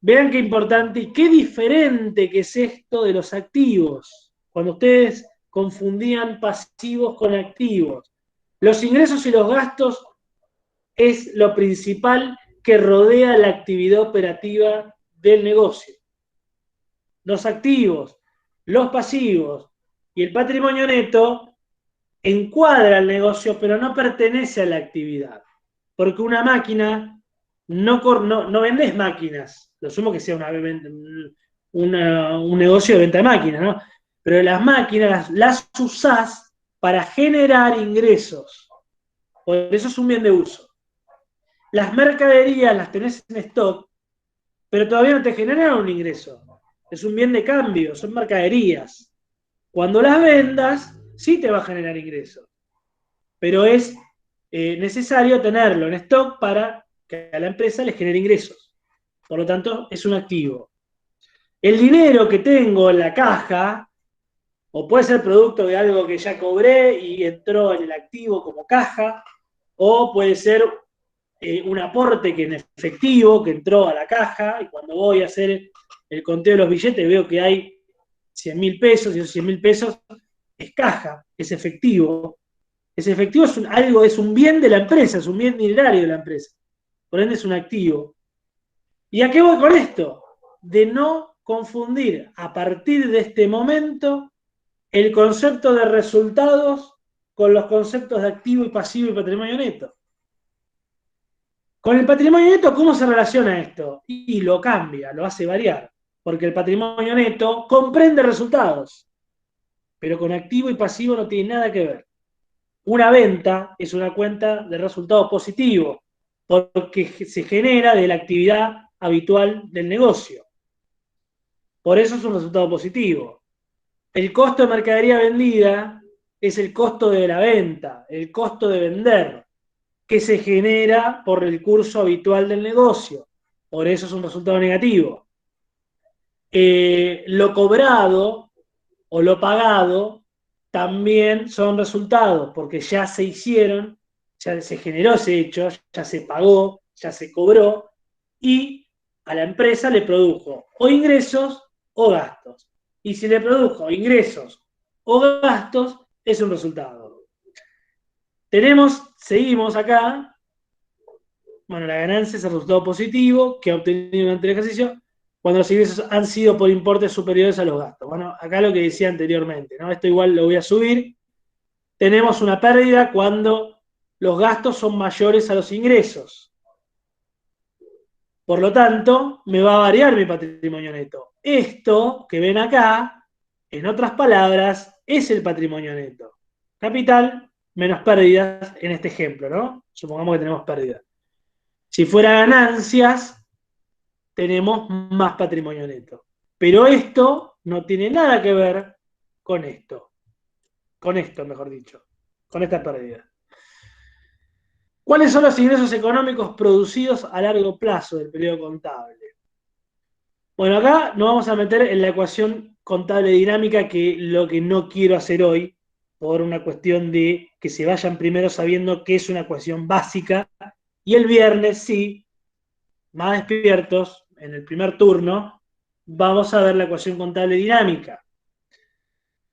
vean qué importante y qué diferente que es esto de los activos. Cuando ustedes confundían pasivos con activos. Los ingresos y los gastos es lo principal que rodea la actividad operativa del negocio. Los activos, los pasivos y el patrimonio neto encuadra el negocio, pero no pertenece a la actividad. Porque una máquina, no vendes máquinas, lo sumo que sea un negocio de venta de máquinas, ¿no? Pero las máquinas las usás para generar ingresos. Por eso es un bien de uso. Las mercaderías las tenés en stock, pero todavía no te generan un ingreso. Es un bien de cambio, son mercaderías. Cuando las vendas, sí te va a generar ingresos. Pero es necesario tenerlo en stock para que a la empresa le genere ingresos. Por lo tanto, es un activo. El dinero que tengo en la caja, o puede ser producto de algo que ya cobré y entró en el activo como caja, o puede ser un aporte que en efectivo que entró a la caja, y cuando voy a hacer el conteo de los billetes veo que hay 100.000 pesos, y esos 100.000 pesos es caja, es efectivo. Ese efectivo es un bien de la empresa, es un bien dinerario de la empresa. Por ende es un activo. ¿Y a qué voy con esto? De no confundir a partir de este momento el concepto de resultados con los conceptos de activo y pasivo y patrimonio neto. Con el patrimonio neto, ¿cómo se relaciona esto? Y lo cambia, lo hace variar, porque el patrimonio neto comprende resultados, pero con activo y pasivo no tiene nada que ver. Una venta es una cuenta de resultado positivo, porque se genera de la actividad habitual del negocio. Por eso es un resultado positivo. El costo de mercadería vendida es el costo de la venta, el costo de vender, que se genera por el curso habitual del negocio. Por eso es un resultado negativo. Lo cobrado o lo pagado también son resultados, porque ya se hicieron, ya se generó ese hecho, ya se pagó, ya se cobró, y a la empresa le produjo o ingresos o gastos. Y si le produjo ingresos o gastos, es un resultado. Seguimos acá, bueno, la ganancia es el resultado positivo que ha obtenido durante el ejercicio cuando los ingresos han sido por importes superiores a los gastos. Bueno, acá lo que decía anteriormente, ¿no? Esto igual lo voy a subir. Tenemos una pérdida cuando los gastos son mayores a los ingresos. Por lo tanto, me va a variar mi patrimonio neto. Esto que ven acá, en otras palabras, es el patrimonio neto. Capital menos pérdidas en este ejemplo, ¿no? Supongamos que tenemos pérdidas. Si fuera ganancias, tenemos más patrimonio neto. Pero esto no tiene nada que ver con esto. Con esto, mejor dicho. Con esta pérdida. ¿Cuáles son los ingresos económicos producidos a largo plazo del periodo contable? Bueno, acá nos vamos a meter en la ecuación contable dinámica, que lo que no quiero hacer hoy, por una cuestión de que se vayan primero sabiendo que es una ecuación básica, y el viernes sí, más despiertos, en el primer turno, vamos a ver la ecuación contable dinámica.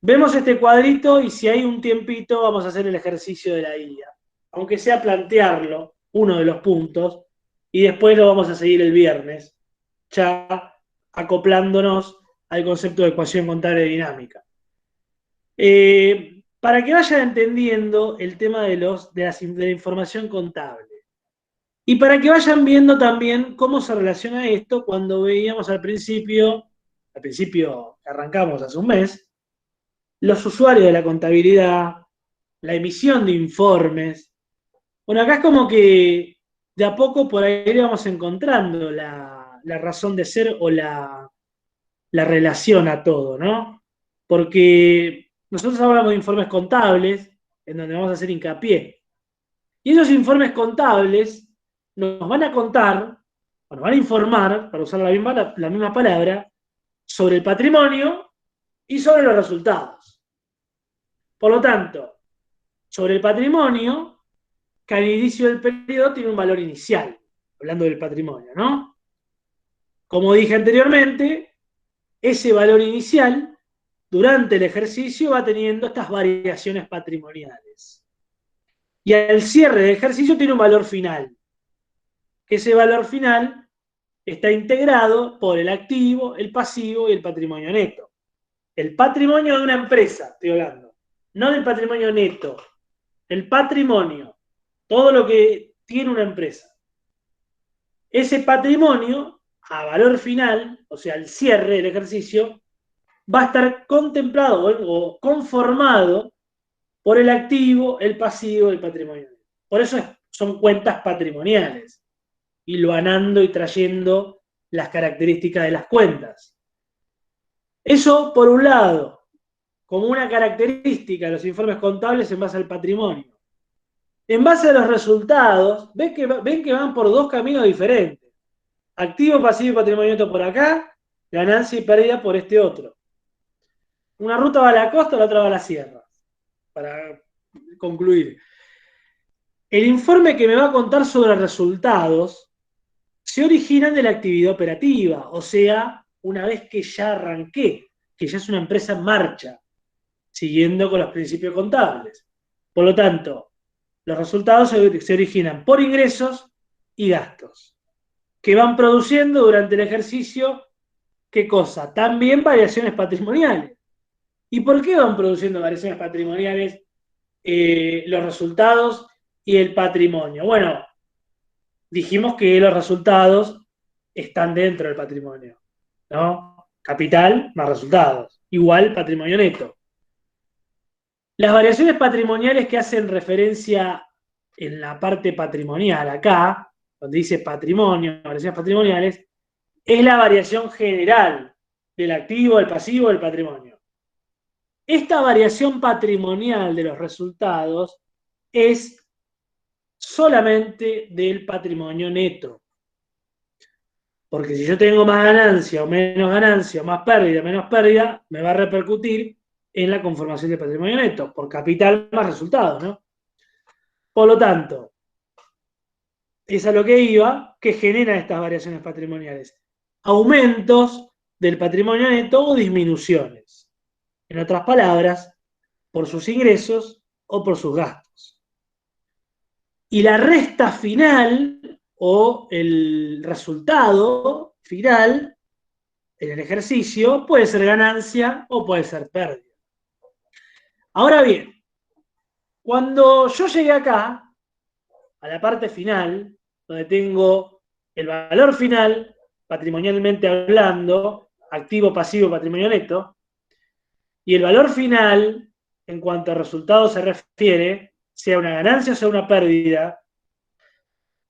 Vemos este cuadrito y si hay un tiempito vamos a hacer el ejercicio de la guía. Aunque sea plantearlo, uno de los puntos, y después lo vamos a seguir el viernes, ya acoplándonos al concepto de ecuación contable dinámica. Para que vayan entendiendo el tema de la información contable. Y para que vayan viendo también cómo se relaciona esto cuando veíamos al principio que arrancamos hace un mes, los usuarios de la contabilidad, la emisión de informes. Bueno, acá es como que de a poco por ahí vamos encontrando la razón de ser o la relación a todo, ¿no? Porque nosotros hablamos de informes contables, en donde vamos a hacer hincapié. Y esos informes contables nos van a contar Bueno, van a informar, para usar la misma palabra, sobre el patrimonio y sobre los resultados. Por lo tanto, sobre el patrimonio, que al inicio del periodo tiene un valor inicial, hablando del patrimonio, ¿no? Como dije anteriormente, ese valor inicial, durante el ejercicio, va teniendo estas variaciones patrimoniales. Y al cierre del ejercicio tiene un valor final. Ese valor final está integrado por el activo, el pasivo y el patrimonio neto. El patrimonio de una empresa, estoy hablando, no del patrimonio neto, el patrimonio, todo lo que tiene una empresa. Ese patrimonio, a valor final, o sea, al cierre del ejercicio, va a estar contemplado o conformado por el activo, el pasivo y el patrimonio. Por eso son cuentas patrimoniales, hilvanando y trayendo las características de las cuentas. Eso, por un lado, como una característica de los informes contables en base al patrimonio. En base a los resultados, ven que van por dos caminos diferentes. Activo, pasivo y patrimonio neto por acá, ganancia y pérdida por este otro. Una ruta va a la costa, la otra va a la sierra. Para concluir. El informe que me va a contar sobre resultados se originan de la actividad operativa, o sea, una vez que ya arranqué, que ya es una empresa en marcha, siguiendo con los principios contables. Por lo tanto, los resultados se originan por ingresos y gastos, que van produciendo durante el ejercicio, ¿qué cosa? También variaciones patrimoniales. ¿Y por qué van produciendo variaciones patrimoniales los resultados y el patrimonio? Bueno, dijimos que los resultados están dentro del patrimonio, ¿no? Capital más resultados, igual patrimonio neto. Las variaciones patrimoniales que hacen referencia en la parte patrimonial, acá, donde dice patrimonio, variaciones patrimoniales, es la variación general del activo, del pasivo, del patrimonio. Esta variación patrimonial de los resultados es solamente del patrimonio neto. Porque si yo tengo más ganancia o más pérdida, menos pérdida, me va a repercutir en la conformación del patrimonio neto, por capital más resultados, ¿no? Por lo tanto, es a lo que iba, que genera estas variaciones patrimoniales. Aumentos del patrimonio neto o disminuciones. En otras palabras, por sus ingresos o por sus gastos. Y la resta final o el resultado final en el ejercicio puede ser ganancia o puede ser pérdida. Ahora bien, cuando yo llegué acá, a la parte final, donde tengo el valor final, patrimonialmente hablando, activo, pasivo, patrimonio neto, y el valor final, en cuanto a resultados se refiere, sea una ganancia o sea una pérdida,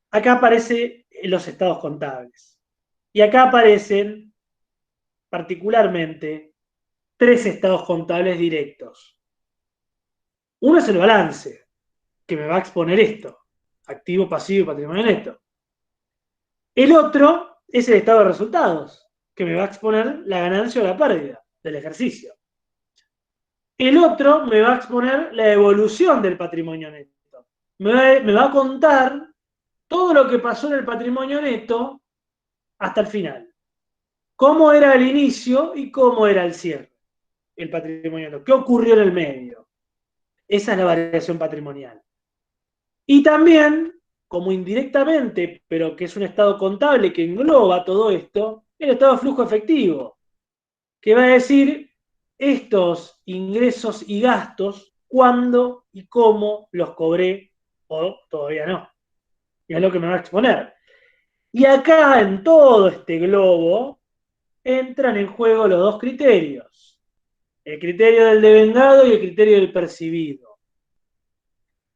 acá aparecen los estados contables. Y acá aparecen, particularmente, 3 estados contables directos. Uno es el balance, que me va a exponer esto, activo, pasivo y patrimonio neto. El otro es el estado de resultados, que me va a exponer la ganancia o la pérdida del ejercicio. El otro me va a exponer la evolución del patrimonio neto. Me va a contar todo lo que pasó en el patrimonio neto hasta el final. Cómo era el inicio y cómo era el cierre, el patrimonio neto. ¿Qué ocurrió en el medio? Esa es la variación patrimonial. Y también, como indirectamente, pero que es un estado contable que engloba todo esto, el estado de flujo efectivo, que va a decir estos ingresos y gastos, cuándo y cómo los cobré o todavía no. Y es lo que me va a exponer. Y acá, en todo este globo, entran en juego los dos criterios. El criterio del devengado y el criterio del percibido.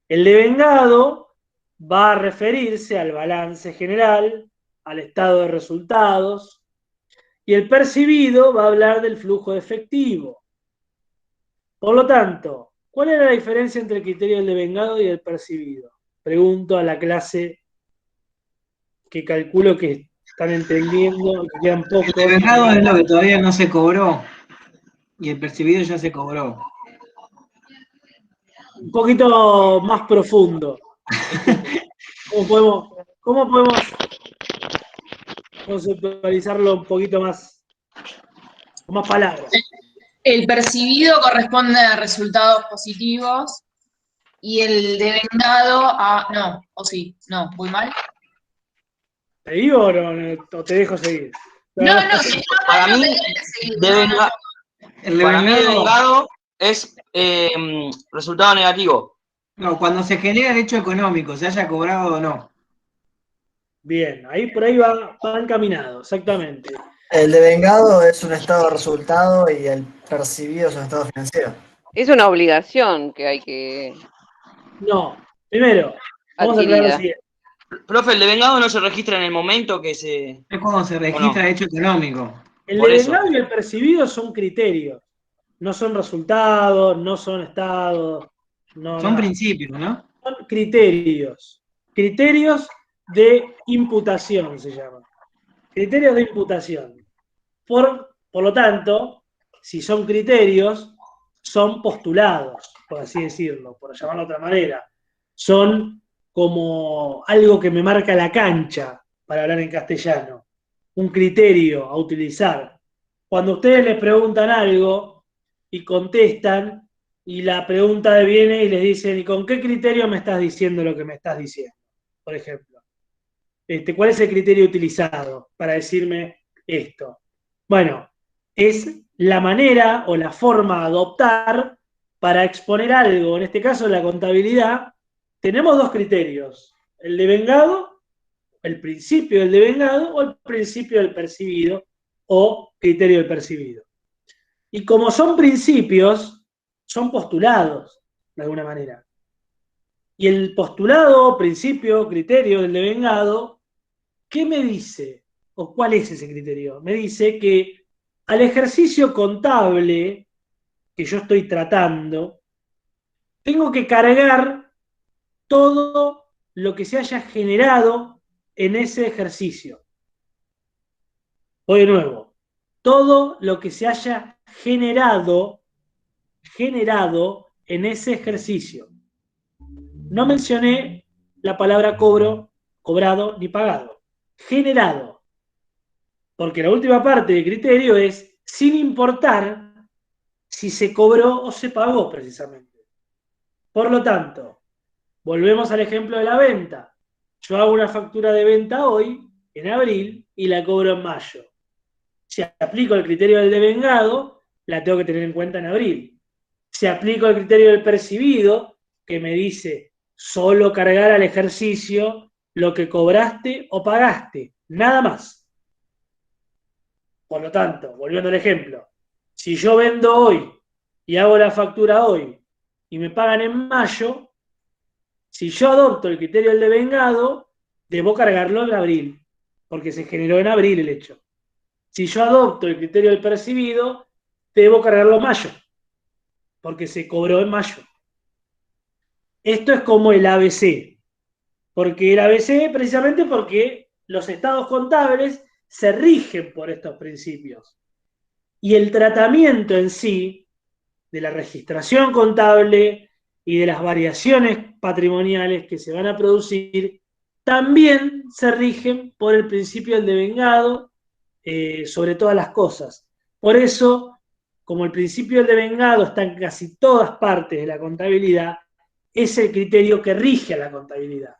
El devengado va a referirse al balance general, al estado de resultados, y el percibido va a hablar del flujo efectivo. Por lo tanto, ¿cuál es la diferencia entre el criterio del devengado y el percibido? Pregunto a la clase que calculo que están entendiendo, que quedan pocos. El devengado es lo que todavía no se cobró y el percibido ya se cobró. Un poquito más profundo. ¿Cómo podemos conceptualizarlo un poquito más, con más palabras? El percibido corresponde a resultados positivos y el devengado a... No, o sí, no, muy mal. ¿Te digo o te dejo seguir? No, si está Para mal, no mí, tenés que seguir. No. para mí el devengado es resultado negativo. No, cuando se genera el hecho económico, se haya cobrado o no. Bien, ahí por ahí va encaminado, exactamente. El devengado es un estado de resultado y el percibido es un estado financiero. Es una obligación que hay que... No, primero, vamos a aclarar lo siguiente. Profe, el devengado no se registra en el momento que se... Es cuando se registra el hecho económico. El Por eso. devengado y el percibido son criterios, no son resultados, no son estados, no, Son nada. principios, ¿no? Son criterios. Criterios de imputación se llaman. Criterios de imputación. Por lo tanto, si son criterios, son postulados, por así decirlo, por llamarlo de otra manera. Son como algo que me marca la cancha, para hablar en castellano. Un criterio a utilizar. Cuando ustedes les preguntan algo y contestan, y la pregunta viene y les dicen, ¿y con qué criterio me estás diciendo lo que me estás diciendo? Por ejemplo. ¿Cuál es el criterio utilizado para decirme esto? Bueno, es la manera o la forma a adoptar para exponer algo. En este caso, en la contabilidad, tenemos dos criterios. El devengado, el principio del devengado o el principio del percibido o criterio del percibido. Y como son principios, son postulados, de alguna manera. Y el postulado, principio, criterio del devengado, ¿qué me dice? ¿O cuál es ese criterio? Me dice que al ejercicio contable que yo estoy tratando, tengo que cargar todo lo que se haya generado en ese ejercicio. Voy de nuevo. Todo lo que se haya generado en ese ejercicio. No mencioné la palabra cobro, cobrado ni pagado. Generado. Porque la última parte del criterio es sin importar si se cobró o se pagó precisamente. Por lo tanto, volvemos al ejemplo de la venta. Yo hago una factura de venta hoy, en abril, y la cobro en mayo. Si aplico el criterio del devengado, la tengo que tener en cuenta en abril. Si aplico el criterio del percibido, que me dice solo cargar al ejercicio lo que cobraste o pagaste, nada más. Por lo tanto, volviendo al ejemplo, si yo vendo hoy y hago la factura hoy y me pagan en mayo, si yo adopto el criterio del devengado, debo cargarlo en abril, porque se generó en abril el hecho. Si yo adopto el criterio del percibido, debo cargarlo en mayo, porque se cobró en mayo. Esto es como el ABC, porque el ABC precisamente porque los estados contables se rigen por estos principios. Y el tratamiento en sí de la registración contable y de las variaciones patrimoniales que se van a producir también se rigen por el principio del devengado sobre todas las cosas. Por eso, como el principio del devengado está en casi todas partes de la contabilidad, es el criterio que rige a la contabilidad.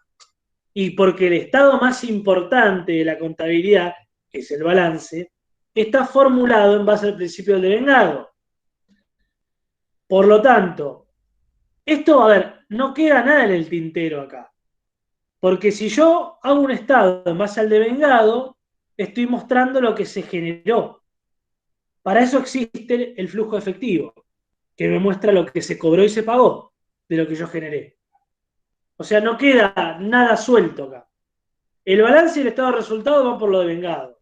Y porque el estado más importante de la contabilidad, que es el balance, está formulado en base al principio del devengado. Por lo tanto, esto, a ver, no queda nada en el tintero acá. Porque si yo hago un estado en base al devengado, estoy mostrando lo que se generó. Para eso existe el flujo efectivo, que me muestra lo que se cobró y se pagó de lo que yo generé. O sea, no queda nada suelto acá. El balance y el estado de resultado van por lo devengado.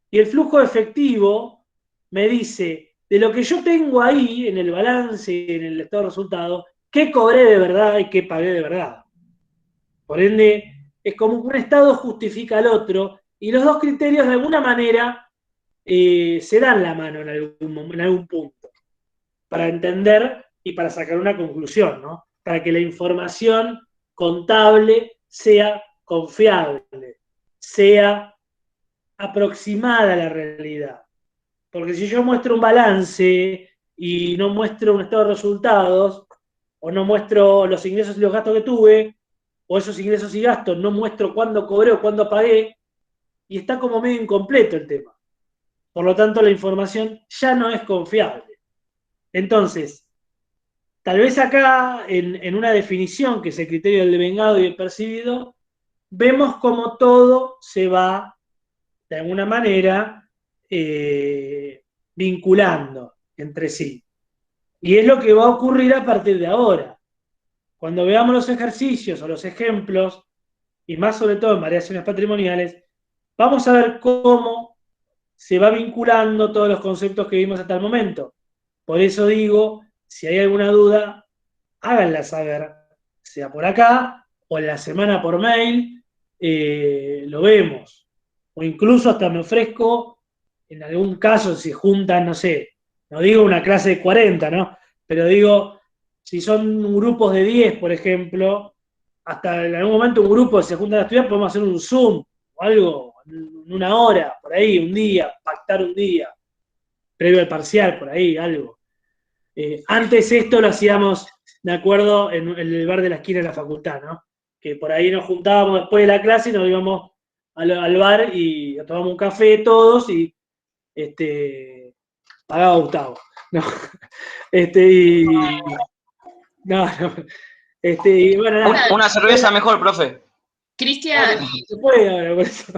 Y el flujo efectivo me dice, de lo que yo tengo ahí, en el balance, en el estado de resultado, qué cobré de verdad y qué pagué de verdad. Por ende, es como que un estado justifica al otro Y los dos criterios de alguna manera se dan la mano en algún punto, para entender y para sacar una conclusión, ¿no? Para que la información contable sea confiable, sea aproximada a la realidad. Porque si yo muestro un balance y no muestro un estado de resultados, o no muestro los ingresos y los gastos que tuve, o esos ingresos y gastos, no muestro cuándo cobré o cuándo pagué, y está como medio incompleto el tema. Por lo tanto, la información ya no es confiable. Entonces, tal vez acá, en una definición, que es el criterio del devengado y el percibido, vemos cómo todo se va, de alguna manera, vinculando entre sí. Y es lo que va a ocurrir a partir de ahora. Cuando veamos los ejercicios o los ejemplos, y más sobre todo en variaciones patrimoniales, vamos a ver cómo se va vinculando todos los conceptos que vimos hasta el momento. Por eso digo, si hay alguna duda, háganla saber, sea por acá o en la semana por mail, lo vemos. O incluso hasta me ofrezco, en algún caso, si juntan, no sé, no digo una clase de 40, ¿no? Pero digo, si son grupos de 10, por ejemplo, hasta en algún momento un grupo se juntan a estudiar, podemos hacer un Zoom o algo, en una hora, por ahí, un día, pactar un día, previo al parcial, por ahí, algo. Antes esto lo hacíamos, me acuerdo, en el bar de la esquina de la facultad, ¿no? Que por ahí nos juntábamos después de la clase y nos íbamos al bar y tomábamos un café todos y pagaba Gustavo. No, y, no, y bueno, nada. Una cerveza mejor, profe. Cristian, Se puede ahora, por eso.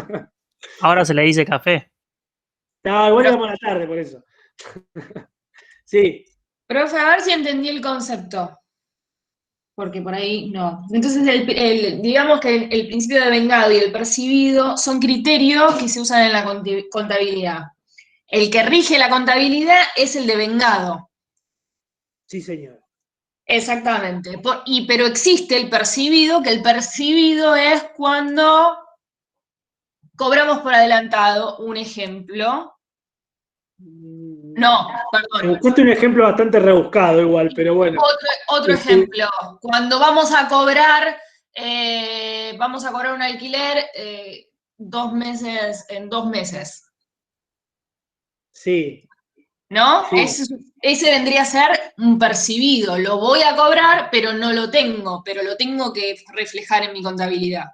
Ahora se le dice café. No, igual íbamos a la tarde, por eso. Sí. profe, a ver si entendí el concepto. Porque por ahí no. Entonces, digamos que el principio de vengado y el percibido son criterios que se usan en la contabilidad. El que rige la contabilidad es el devengado. Sí, señor. Exactamente. Pero existe el percibido, que el percibido es cuando cobramos por adelantado, un ejemplo. No, perdón. Me buscaste un ejemplo bastante rebuscado igual, pero bueno. Otro ejemplo. Cuando vamos a cobrar un alquiler 2 meses, en 2 meses. Sí. ¿No? Sí. Ese vendría a ser un percibido. Lo voy a cobrar, pero no lo tengo, pero lo tengo que reflejar en mi contabilidad.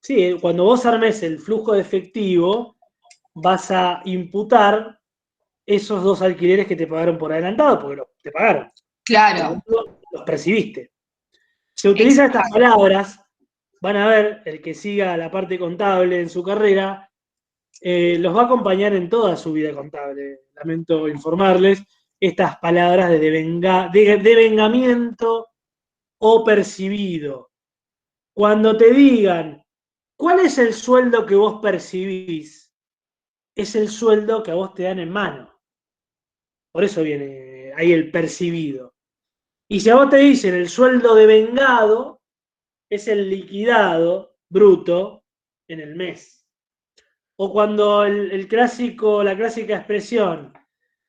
Sí, cuando vos armes el flujo de efectivo, vas a imputar esos 2 alquileres que te pagaron por adelantado, porque te pagaron. Claro. Los percibiste. Se utilizan estas palabras, van a ver, el que siga la parte contable en su carrera, los va a acompañar en toda su vida contable. Lamento informarles, estas palabras de devengamiento o percibido. Cuando te digan, ¿cuál es el sueldo que vos percibís? Es el sueldo que a vos te dan en mano. Por eso viene ahí el percibido. Y si a vos te dicen el sueldo devengado, es el liquidado bruto en el mes. O cuando la clásica expresión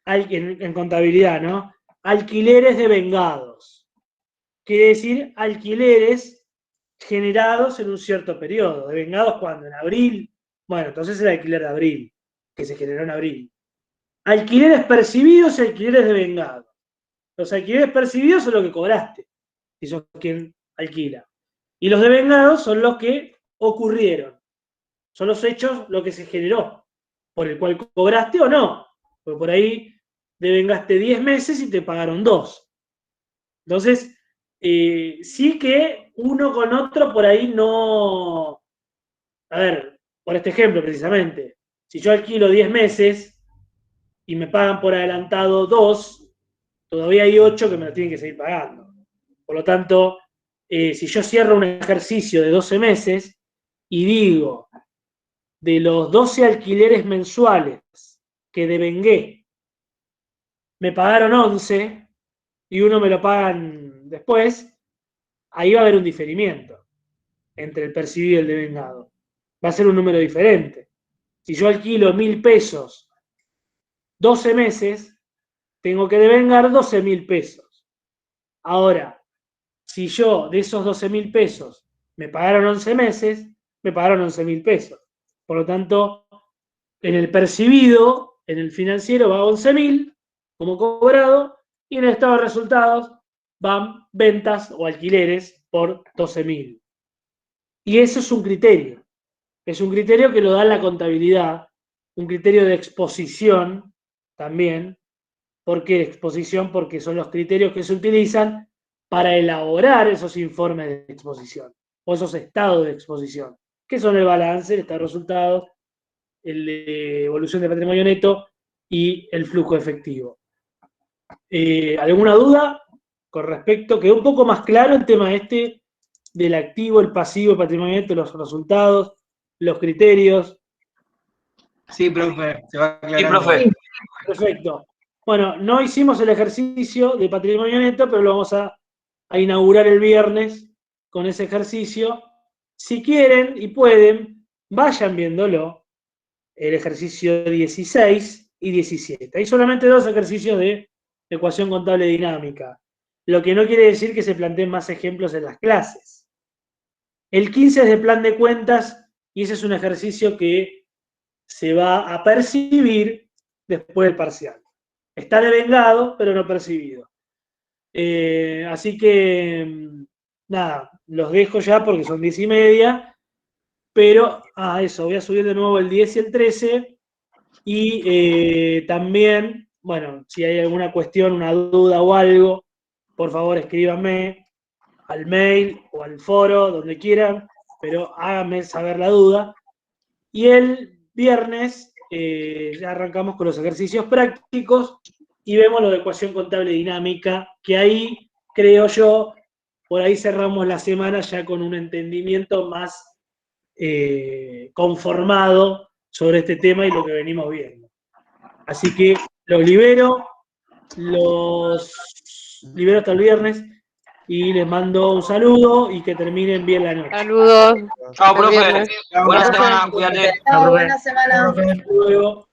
en contabilidad, ¿no? Alquileres devengados. Quiere decir alquileres generados en un cierto periodo. Devengados cuando, en abril. Bueno, entonces el alquiler de abril, que se generó en abril. Alquileres percibidos y alquileres devengados. Los alquileres percibidos son los que cobraste, si sos quien alquila. Y los devengados son los que ocurrieron. Son los hechos, lo que se generó, por el cual cobraste o no. Porque por ahí devengaste 10 meses y te pagaron 2. Entonces, sí que uno con otro por ahí no... A ver, por este ejemplo precisamente, si yo alquilo 10 meses y me pagan por adelantado 2, todavía hay 8 que me lo tienen que seguir pagando. Por lo tanto, si yo cierro un ejercicio de 12 meses y digo, de los 12 alquileres mensuales que devengué, me pagaron 11 y uno me lo pagan después, ahí va a haber un diferimiento entre el percibido y el devengado. va a ser un número diferente. Si yo alquilo 1.000 pesos 12 meses, tengo que devengar 12.000 pesos. Ahora, si yo de esos 12.000 pesos me pagaron 11 meses, me pagaron 11.000 pesos. Por lo tanto, en el percibido, en el financiero va 11.000 como cobrado, y en el estado de resultados van ventas o alquileres por 12.000. Y eso es un criterio. Es un criterio que lo da la contabilidad, un criterio de exposición también. ¿Por qué exposición? Porque son los criterios que se utilizan para elaborar esos informes de exposición o esos estados de exposición, que son el balance, el estado de resultados, el de evolución de patrimonio neto y el flujo efectivo. ¿Alguna duda con respecto? Quedó un poco más claro el tema este del activo, el pasivo, el patrimonio neto, los resultados, los criterios. Sí, profe, se va aclarando. Sí, profe. Perfecto. Bueno, no hicimos el ejercicio de patrimonio neto, pero lo vamos a inaugurar el viernes con ese ejercicio. Si quieren y pueden, vayan viéndolo, el ejercicio 16 y 17. Hay solamente 2 ejercicios de ecuación contable dinámica, lo que no quiere decir que se planteen más ejemplos en las clases. El 15 es de plan de cuentas y ese es un ejercicio que se va a percibir después del parcial. Está devengado, pero no percibido. Así que, nada, los dejo ya porque son 10:30, pero, eso, voy a subir de nuevo el 10 y el 13, y también, bueno, si hay alguna cuestión, una duda o algo, por favor escríbanme al mail o al foro, donde quieran, pero háganme saber la duda. Y el viernes ya arrancamos con los ejercicios prácticos y vemos lo de ecuación contable dinámica, que ahí, creo yo, por ahí cerramos la semana ya con un entendimiento más conformado sobre este tema y lo que venimos viendo. Así que los libero hasta el viernes y les mando un saludo y que terminen bien la noche. Saludos. Chao, profe. Viernes. Buena semana, cuídate. Chao, buena semana. Hasta luego.